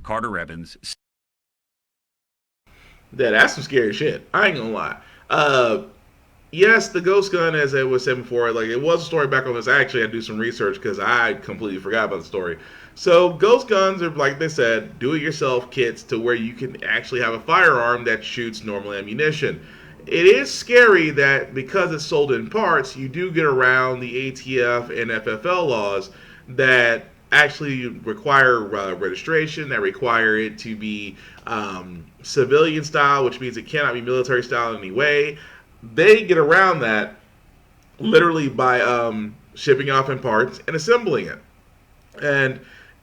Speaker 10: Carter Evans.
Speaker 1: That's some scary shit. I ain't gonna lie. Yes, the ghost gun, as I was said before, like it was a story back on this. I actually had to do some research because I completely forgot about the story. So ghost guns are, like they said, do-it-yourself kits to where you can actually have a firearm that shoots normal ammunition. It is scary that because it's sold in parts, you do get around the ATF and FFL laws that actually require registration, that require it to be civilian style, which means it cannot be military style in any way. They get around that literally by shipping off in parts and assembling it. And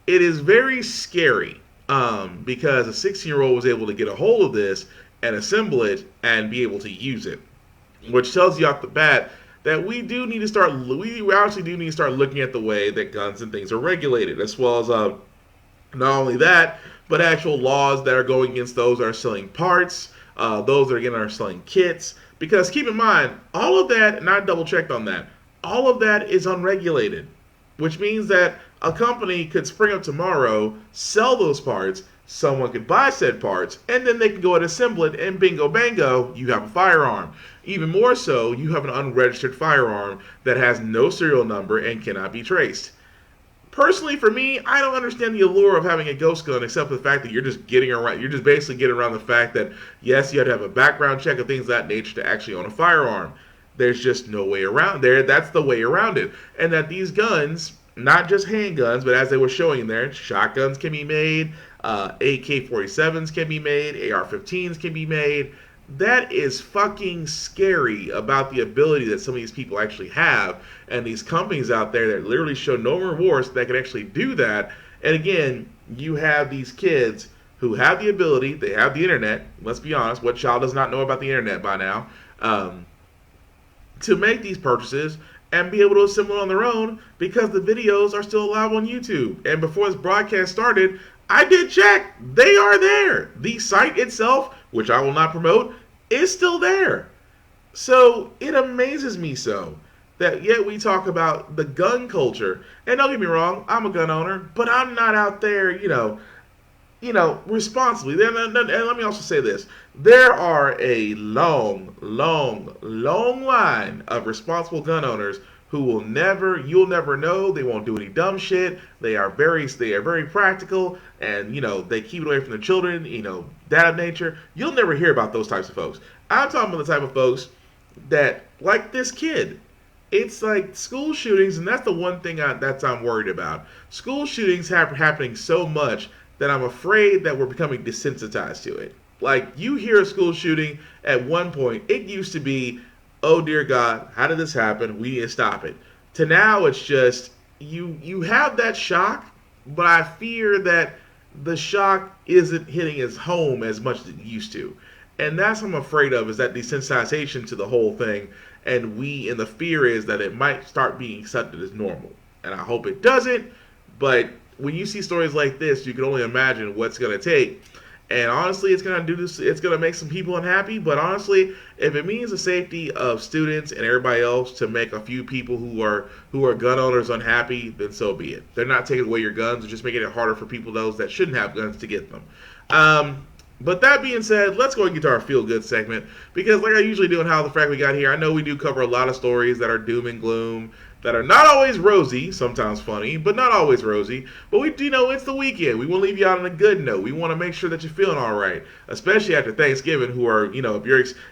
Speaker 1: it is very scary because a 16-year-old was able to get a hold of this and assemble it and be able to use it, which tells you off the bat that we actually do need to start looking at the way that guns and things are regulated, as well as not only that, but actual laws that are going against those that are selling parts, those that are selling kits. Because keep in mind, all of that, and I double checked on that, all of that is unregulated, which means that a company could spring up tomorrow, sell those parts, someone could buy said parts, and then they can go and assemble it, and bingo bango, you have a firearm. Even more so, you have an unregistered firearm that has no serial number and cannot be traced. Personally, for me, I don't understand the allure of having a ghost gun except for the fact that you're just basically getting around the fact that, yes, you have to have a background check and things of that nature to actually own a firearm. There's just no way around there. That's the way around it. And that these guns, not just handguns, but as they were showing there, shotguns can be made, AK-47s can be made, AR-15s can be made. That is fucking scary about the ability that some of these people actually have, and these companies out there that literally show no remorse that can actually do that. And again, you have these kids who have the ability, they have the internet, let's be honest, what child does not know about the internet by now, to make these purchases and be able to assemble it on their own because the videos are still live on YouTube. And before this broadcast started, I did check. They are there. The site itself, which I will not promote, is still there. So it amazes me so that yet we talk about the gun culture. And don't get me wrong, I'm a gun owner, but I'm not out there, responsibly. And let me also say this. There are a long line of responsible gun owners who you'll never know. They won't do any dumb shit. They are very practical, and they keep it away from the children. That of nature. You'll never hear about those types of folks. I'm talking about the type of folks that, like this kid. It's like school shootings, and that's the one thing I'm worried about. School shootings happening so much that I'm afraid that we're becoming desensitized to it. Like, you hear a school shooting, at one point, it used to be, oh dear God, how did this happen? We need to stop it. To now, it's just, you have that shock, but I fear that the shock isn't hitting as home as much as it used to. And that's what I'm afraid of, is that desensitization to the whole thing. And the fear is that it might start being accepted as normal. And I hope it doesn't. But when you see stories like this, you can only imagine what's going to take. And honestly, it's going to do this. It's going to make some people unhappy. But honestly, if it means the safety of students and everybody else to make a few people who are gun owners unhappy, then so be it. They're not taking away your guns. They're just making it harder for those that shouldn't have guns to get them. But that being said, let's go and get to our feel-good segment, because like I usually do in How the Frack We Got Here, I know we do cover a lot of stories that are doom and gloom, that are not always rosy, sometimes funny, but not always rosy. But we do know it's the weekend. We want to leave you out on a good note. We want to make sure that you're feeling all right, especially after Thanksgiving,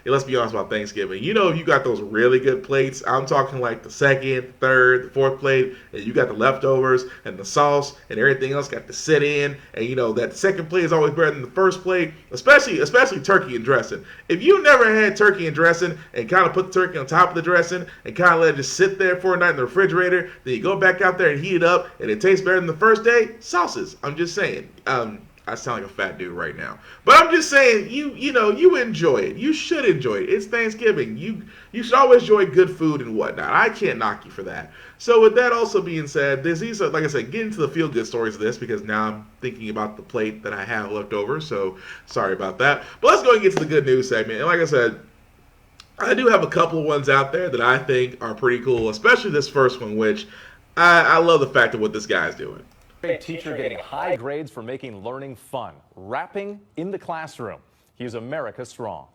Speaker 1: let's be honest about Thanksgiving. If you got those really good plates, I'm talking like the second, third, the fourth plate, and you got the leftovers and the sauce and everything else got to sit in, and that second plate is always better than the first plate, especially turkey and dressing. If you never had turkey and dressing and kind of put the turkey on top of the dressing and kind of let it just sit there for a night in the refrigerator, then you go back out there and heat it up and it tastes better than the first day, sauces. I'm just saying. I sound like a fat dude right now, but I'm just saying, you enjoy it. You should enjoy it. It's Thanksgiving. You should always enjoy good food and whatnot. I can't knock you for that. So with that also being said, these are, like I said, get into the feel good stories of this, because now I'm thinking about the plate that I have left over. So sorry about that. But let's go and get to the good news segment. And like I said, I do have a couple of ones out there that I think are pretty cool, especially this first one, which I love the fact of what this guy's doing.
Speaker 13: A teacher getting high grades for making learning fun, rapping in the classroom. He's America Strong.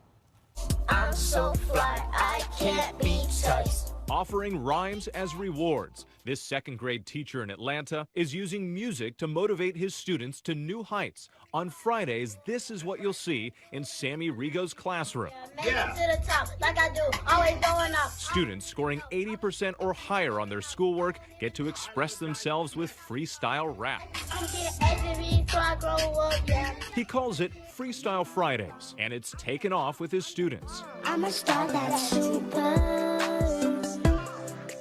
Speaker 14: I'm so fly, I can't be touched.
Speaker 15: Offering rhymes as rewards, this second grade teacher in Atlanta is using music to motivate his students to new heights. On Fridays, this is what you'll see in Sammy Rigo's classroom.
Speaker 14: Yeah. To the top, like I do, always going up.
Speaker 15: Students scoring 80% or higher on their schoolwork get to express themselves with freestyle rap.
Speaker 14: I'm getting so I grow up, yeah.
Speaker 15: He calls it Freestyle Fridays, and it's taken off with his students.
Speaker 14: I'm a star that's super.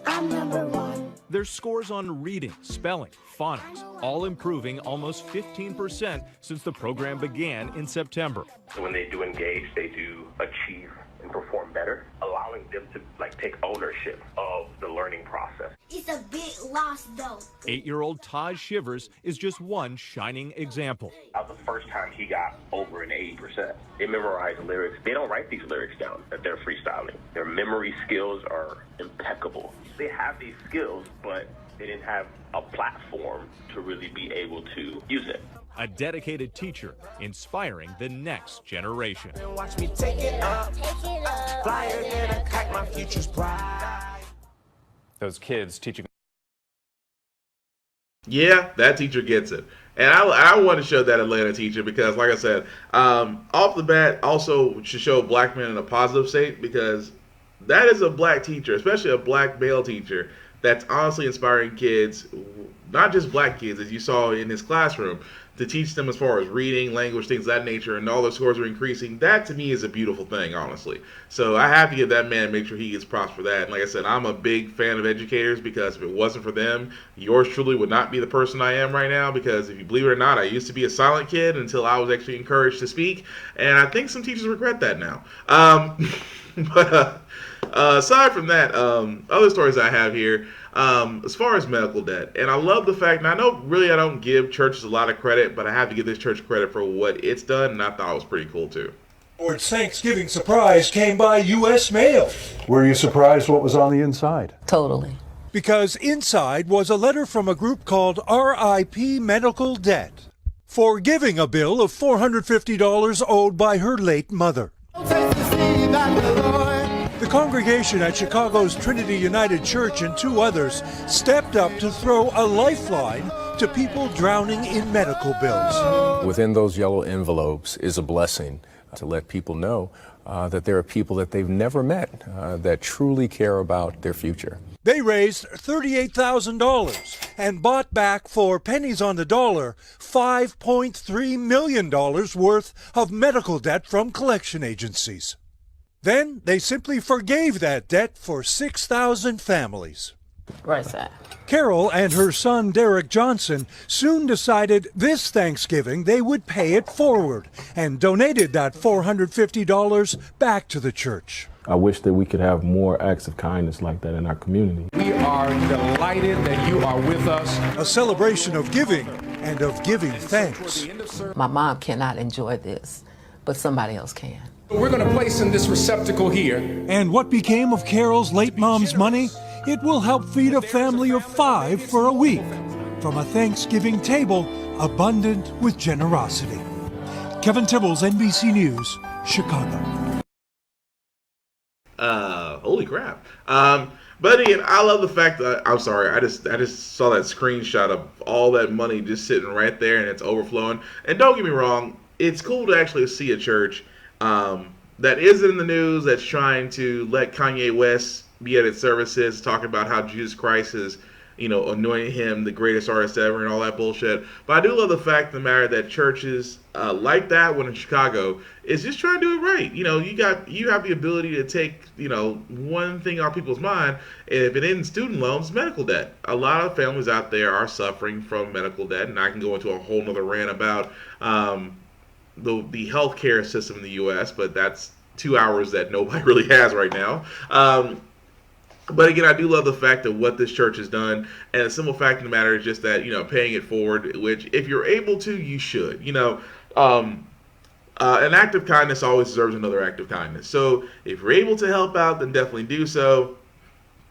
Speaker 14: I'm number one.
Speaker 15: Their scores on reading, spelling, phonics, all improving almost 15% since the program began in September.
Speaker 16: So when they do engage, they do achieve and perform better, allowing them to take ownership of the learning process.
Speaker 14: It's a big loss though.
Speaker 15: 8-year-old Taj Shivers is just one shining example.
Speaker 16: That was the first time he got over an 80%. They memorize the lyrics. They don't write these lyrics down that they're freestyling. Their memory skills are impeccable. They have these skills, but they didn't have a platform to really be able to use it.
Speaker 15: A dedicated teacher inspiring the next generation.
Speaker 14: Watch me take it up. Flyer than a kite, my future's bright.
Speaker 13: Those kids teaching.
Speaker 1: Yeah, that teacher gets it. And I want to show that Atlanta teacher because, like I said, off the bat, also should show black men in a positive state, because that is a black teacher, especially a black male teacher, that's honestly inspiring kids, not just black kids, as you saw in his classroom, to teach them as far as reading, language, things of that nature, and all their scores are increasing. That, to me, is a beautiful thing, honestly. So I have to give that man, make sure he gets props for that. And like I said, I'm a big fan of educators, because if it wasn't for them, yours truly would not be the person I am right now, because if you believe it or not, I used to be a silent kid until I was actually encouraged to speak, and I think some teachers regret that now. But aside from that, other stories I have here, as far as medical debt, and I love the fact, and I know really I don't give churches a lot of credit, but I have to give this church credit for what it's done, and I thought it was pretty cool too.
Speaker 17: Lord's Thanksgiving surprise came by U.S. mail.
Speaker 18: Were you surprised what was on the inside? Totally.
Speaker 17: Because inside was a letter from a group called RIP Medical Debt, forgiving a bill of $450 owed by her late mother. The congregation at Chicago's Trinity United Church and 2 others stepped up to throw a lifeline to people drowning in medical bills.
Speaker 2: Within those yellow envelopes is a blessing to let people know that there are people that they've never met that truly care about their future.
Speaker 17: They raised $38,000 and bought back, for pennies on the dollar, $5.3 million worth of medical debt from collection agencies. Then they simply forgave that debt for 6,000 families.
Speaker 3: Right side.
Speaker 17: Carol and her son Derek Johnson soon decided this Thanksgiving they would pay it forward and donated that $450 back to the church.
Speaker 6: I wish that we could have more acts of kindness like that in our community.
Speaker 9: We are delighted that you are with us.
Speaker 17: A celebration of giving and of giving thanks.
Speaker 3: My mom cannot enjoy this, but somebody else can.
Speaker 9: We're going to place in this receptacle here.
Speaker 17: And what became of Carol's late mom's money? It will help feed a family of 5 for a week. From a Thanksgiving table abundant with generosity. Kevin Tibbles, NBC News, Chicago.
Speaker 1: Holy crap. But again, I love the fact that, I'm sorry, I just saw that screenshot of all that money just sitting right there and it's overflowing. And don't get me wrong, it's cool to actually see a church that is in the news, that's trying to let Kanye West be at its services, talking about how Jesus Christ is, anointing him the greatest artist ever and all that bullshit. But I do love the fact of the matter that churches like that one in Chicago is just trying to do it right. You have the ability to take, one thing off people's mind. If it ends student loans, medical debt. A lot of families out there are suffering from medical debt, and I can go into a whole nother rant about the healthcare system in the U.S., but that's 2 hours that nobody really has right now. But again, I do love the fact of what this church has done, and the simple fact of the matter is just that, paying it forward, which if you're able to, you should. An act of kindness always deserves another act of kindness. So if you're able to help out, then definitely do so.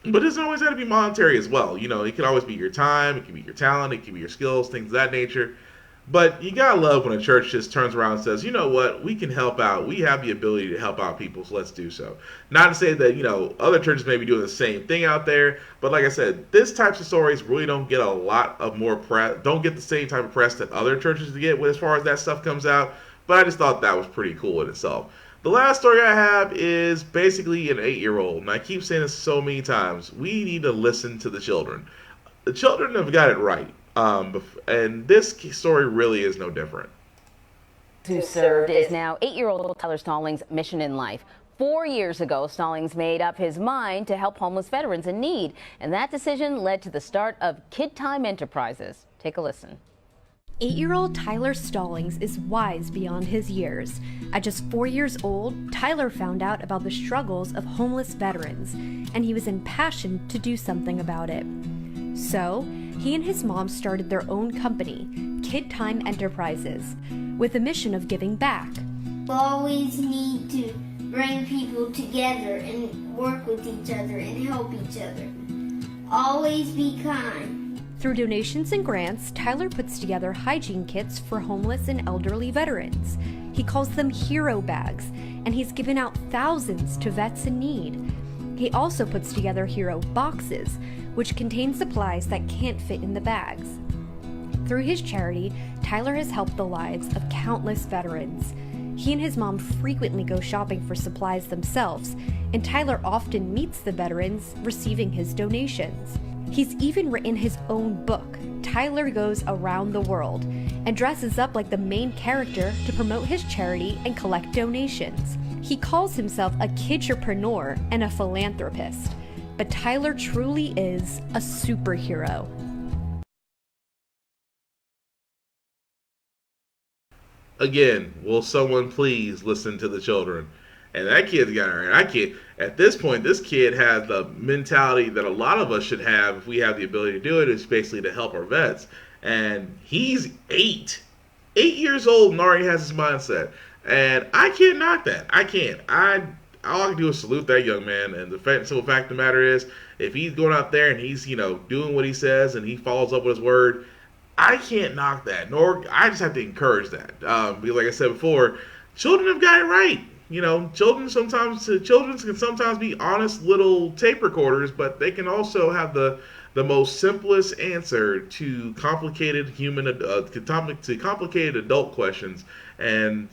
Speaker 1: But it doesn't always have to be monetary as well. It could always be your time, it could be your talent, it could be your skills, things of that nature. But you gotta love when a church just turns around and says, you know what, we can help out. We have the ability to help out people, so let's do so. Not to say that, other churches may be doing the same thing out there, but like I said, this types of stories really don't get a lot of more press, don't get the same type of press that other churches get as far as that stuff comes out, but I just thought that was pretty cool in itself. The last story I have is basically an 8-year-old, and I keep saying this so many times, we need to listen to the children. The children have got it right. And this story really is no different.
Speaker 19: Who served is now 8-year-old Tyler Stallings' mission in life. 4 years ago, Stallings made up his mind to help homeless veterans in need, and that decision led to the start of Kid Time Enterprises. Take a listen.
Speaker 20: 8-year-old Tyler Stallings is wise beyond his years. At just 4 years old, Tyler found out about the struggles of homeless veterans, and he was impassioned to do something about it. So, he and his mom started their own company, Kid Time Enterprises, with a mission of giving back.
Speaker 14: We always need to bring people together and work with each other and help each other. Always be kind.
Speaker 20: Through donations and grants, Tyler puts together hygiene kits for homeless and elderly veterans. He calls them hero bags, and he's given out thousands to vets in need. He also puts together hero boxes, which contain supplies that can't fit in the bags. Through his charity, Tyler has helped the lives of countless veterans. He and his mom frequently go shopping for supplies themselves, and Tyler often meets the veterans receiving his donations. He's even written his own book, Tyler Goes Around the World, and dresses up like the main character to promote his charity and collect donations. He calls himself a kidtrepreneur and a philanthropist. But Tyler truly is a superhero.
Speaker 1: Again, will someone please listen to the children? And that kid's got it right. At this point, this kid has the mentality that a lot of us should have if we have the ability to do it, is basically to help our vets. And he's 8 years old and already has his mindset. And I can't knock that. I can't. All I can do is salute that young man. And the simple fact of the matter is, if he's going out there and he's, doing what he says and he follows up with his word, I can't knock that. Nor I just have to encourage that. Because like I said before, children have got it right. children can sometimes be honest little tape recorders, but they can also have the most simplest answer to complicated complicated adult questions. And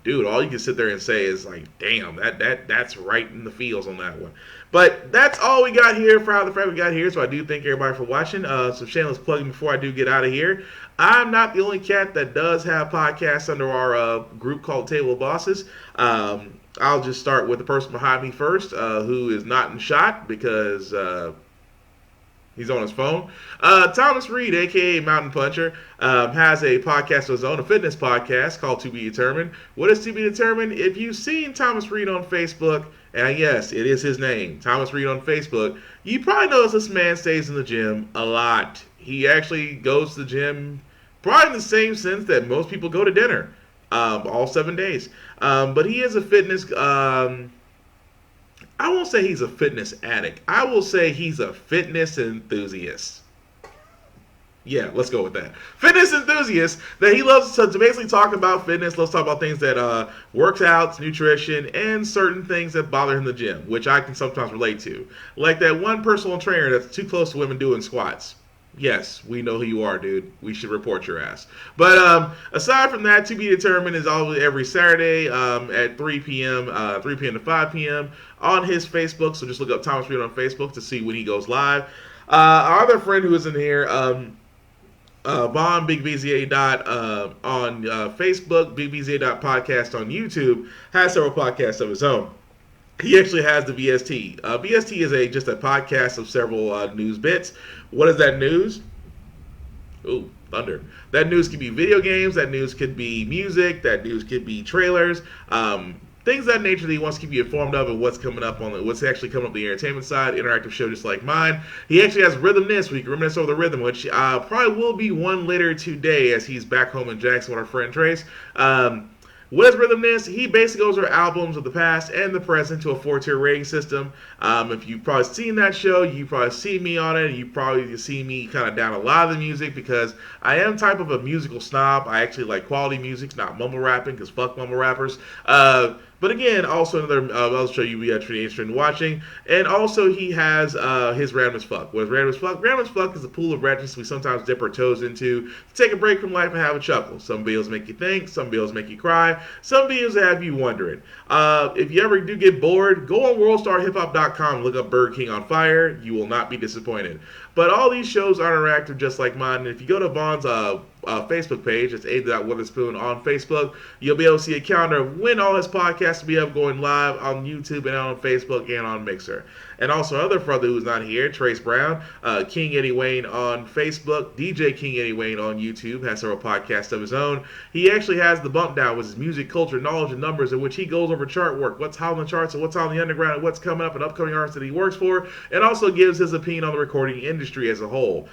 Speaker 1: dude, all you can sit there and say is like, damn, that's right in the feels on that one. But that's all we got here for How the Frack We Got Here. So I do thank everybody for watching. Some shameless plugging before I do get out of here. I'm not the only cat that does have podcasts under our group called Table of Bosses. I'll just start with the person behind me first, who is not in shot because he's on his phone. Thomas Reed, a.k.a. Mountain Puncher, has a podcast of his own, a fitness podcast called To Be Determined. What is To Be Determined? If you've seen Thomas Reed on Facebook, and yes, it is his name, Thomas Reed on Facebook, you probably notice this man stays in the gym a lot. He actually goes to the gym probably in the same sense that most people go to dinner, all 7 days. But he is a fitness... I won't say he's a fitness addict. I will say he's a fitness enthusiast. Yeah, let's go with that. Fitness enthusiast that he loves to basically talk about fitness. Let's talk about things that workouts, nutrition, and certain things that bother him in the gym, which I can sometimes relate to. Like that one personal trainer that's too close to women doing squats. Yes, we know who you are, dude. We should report your ass. But aside from that, To Be Determined is always every Saturday at 3 p.m. To 5 p.m. on his Facebook. So just look up Thomas Reed on Facebook to see when he goes live. Our other friend who is in here, Vaughn Big VZA on Facebook, Big VZA podcast on YouTube, has several podcasts of his own. He actually has the VST. VST is just a podcast of several news bits. What is that news? Ooh, thunder. That news could be video games. That news could be music. That news could be trailers. Things of that nature that he wants to keep you informed of and what's coming up what's actually coming up the entertainment side. Interactive show just like mine. He actually has Rhythmness, where you can reminisce over the rhythm, which probably will be one later today as he's back home in Jackson with our friend Trace. What is Rhythmness? He basically goes over albums of the past and the present to a 4-tier rating system. If you've probably seen that show, you probably see me on it. You probably see me kind of down a lot of the music because I am type of a musical snob. I actually like quality music, not mumble rapping because fuck mumble rappers. But again, also another, I'll show you we actually interested in watching. And also he has his Random as Fuck. What is Random as Fuck? Random as Fuck is a pool of randomness we sometimes dip our toes into to take a break from life and have a chuckle. Some videos make you think, some videos make you cry, some videos have you wondering. If you ever do get bored, go on worldstarhiphop.com and look up Burger King on Fire. You will not be disappointed. But all these shows are interactive just like mine. And if you go to Vaughn's Facebook page, it's A.Witherspoon on Facebook, you'll be able to see a calendar of when all his podcasts will be up going live on YouTube and on Facebook and on Mixer. And also our other brother who's not here, Trace Brown, King Eddie Wayne on Facebook, DJ King Eddie Wayne on YouTube, has several podcasts of his own. He actually has The Bump Down, which is music, culture, knowledge, and numbers, in which he goes over chart work, what's hot on the charts and what's on the underground and what's coming up and upcoming artists that he works for, and also gives his opinion on the recording industry as a whole.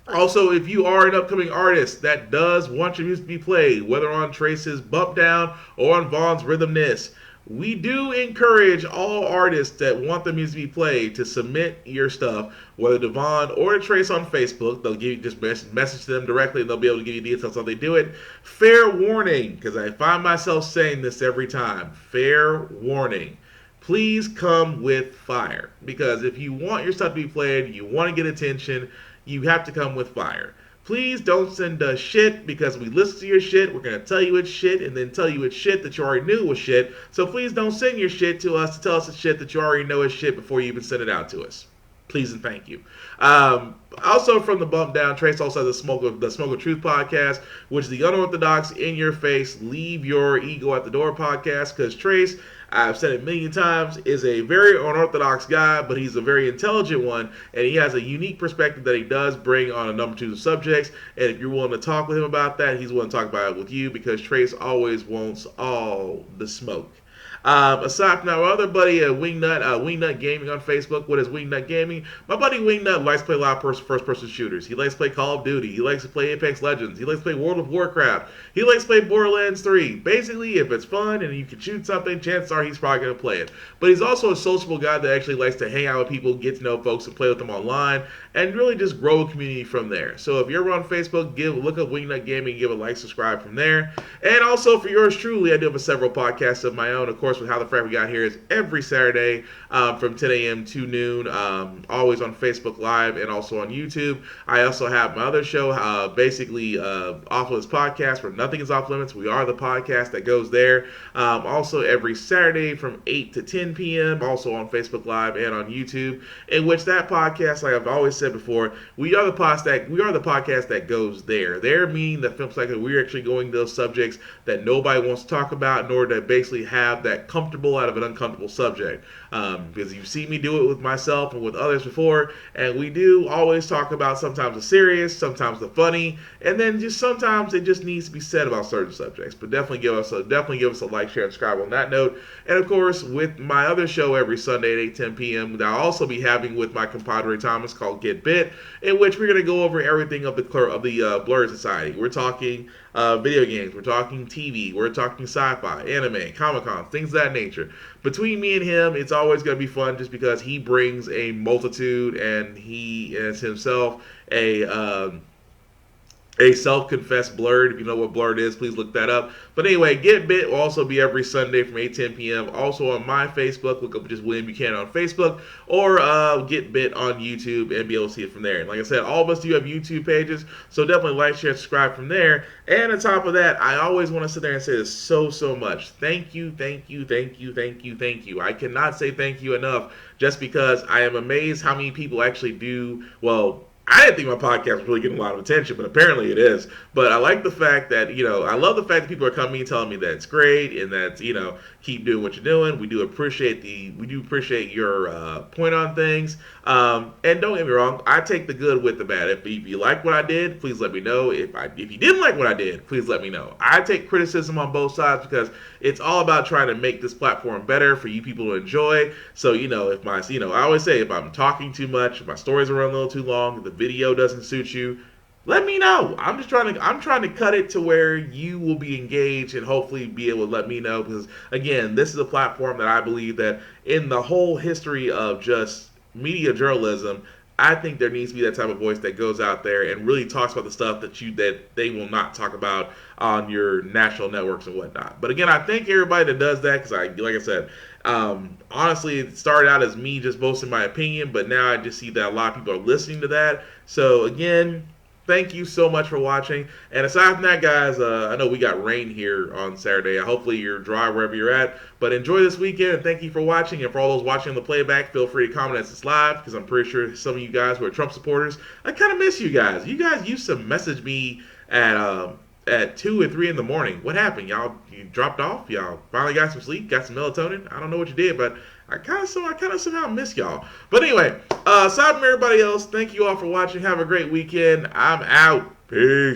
Speaker 1: Also, if you are an upcoming artist that does want your music to be played, whether on Trace's Bump Down or on Vaughn's Rhythmness, we do encourage all artists that want their music to be played to submit your stuff, whether to Vaughn or to Trace on Facebook. They'll give you just message to them directly and they'll be able to give you details how they do it. Fair warning, because I find myself saying this every time. Fair warning. Please come with fire, because if you want your stuff to be played, you want to get attention, you have to come with fire. Please don't send us shit, because we listen to your shit, we're going to tell you it's shit, and then tell you it's shit that you already knew was shit. So please don't send your shit to us to tell us it's shit that you already know is shit before you even send it out to us. Please and thank you. Also from the Bump Down, Trace also has the Smoke of Truth podcast, which is the unorthodox, in your face, leave your ego at the door podcast, because Trace, I've said it a million times, is a very unorthodox guy, but he's a very intelligent one, and he has a unique perspective that he does bring on a number of subjects, and if you're willing to talk with him about that, he's willing to talk about it with you, because Trace always wants all the smoke. Aside from that, my other buddy, Wingnut Gaming on Facebook. What is Wingnut Gaming? My buddy Wingnut likes to play a lot of first-person shooters. He likes to play Call of Duty. He likes to play Apex Legends. He likes to play World of Warcraft. He likes to play Borderlands 3. Basically, if it's fun and you can shoot something, chances are he's probably going to play it. But he's also a sociable guy that actually likes to hang out with people, get to know folks, and play with them online, and really just grow a community from there. So if you're on Facebook, look up Wingnut Gaming, give a like, subscribe from there. And also for yours truly, I do have several podcasts of my own, of course, with How the Frack We Got Here is every Saturday from 10 a.m. to noon, always on Facebook Live and also on YouTube. I also have my other show, Off Limits Podcast, where nothing is off limits. We are the podcast that goes there. Also every Saturday from 8 to 10 p.m., also on Facebook Live and on YouTube, in which that podcast, like I've always said before, we are the podcast that goes there. There meaning the film cycle, we're actually going to those subjects that nobody wants to talk about in order to basically have that comfortable out of an uncomfortable subject. Because you've seen me do it with myself and with others before, and we do always talk about sometimes the serious, sometimes the funny, and then just sometimes it just needs to be said about certain subjects. But definitely give us a like, share, and subscribe on that note. And of course, with my other show every Sunday at 8:10 p.m. that I'll also be having with my compadre Thomas called Get Bit, in which we're going to go over everything of the Blurred Society. We're talking video games, we're talking TV, we're talking sci-fi, anime, Comic-Con, things of that nature. Between me and him, it's always going to be fun just because he brings a multitude, and he is himself a self-confessed blurred. If you know what blurred is, please look that up. But anyway, Get Bit will also be every Sunday from 8:10 p.m. Also on my Facebook, look up just William Buchanan on Facebook, or Get Bit on YouTube and be able to see it from there. And like I said, all of us do have YouTube pages, so definitely like, share, subscribe from there. And on top of that, I always want to sit there and say this so much. Thank you. I cannot say thank you enough, just because I am amazed how many people actually do, well, I didn't think my podcast was really getting a lot of attention, but apparently it is. But I like the fact that, I love the fact that people are coming and telling me that it's great and that, keep doing what you're doing. We do appreciate your point on things. And don't get me wrong, I take the good with the bad. If you like what I did, please let me know. If you didn't like what I did, please let me know. I take criticism on both sides because it's all about trying to make this platform better for you people to enjoy. So, I always say, if I'm talking too much, if my stories are running a little too long, if the video doesn't suit you, let me know. I'm trying to cut it to where you will be engaged and hopefully be able to let me know, because again, this is a platform that I believe that in the whole history of just media journalism, I think there needs to be that type of voice that goes out there and really talks about the stuff that they will not talk about on your national networks and whatnot. But again, I thank everybody that does that, because like I said, honestly, it started out as me just boasting my opinion, but now I just see that a lot of people are listening to that. So again, thank you so much for watching. And aside from that, guys, I know we got rain here on Saturday. Hopefully you're dry wherever you're at. But enjoy this weekend, and thank you for watching. And for all those watching on the playback, feel free to comment as it's live, because I'm pretty sure some of you guys who are Trump supporters, I kind of miss you guys. You guys used to message me at 2 or 3 in the morning. What happened? You dropped off? Y'all finally got some sleep? Got some melatonin? I don't know what you did, but I kind of somehow miss y'all. But anyway, aside from everybody else, thank you all for watching. Have a great weekend. I'm out. Peace.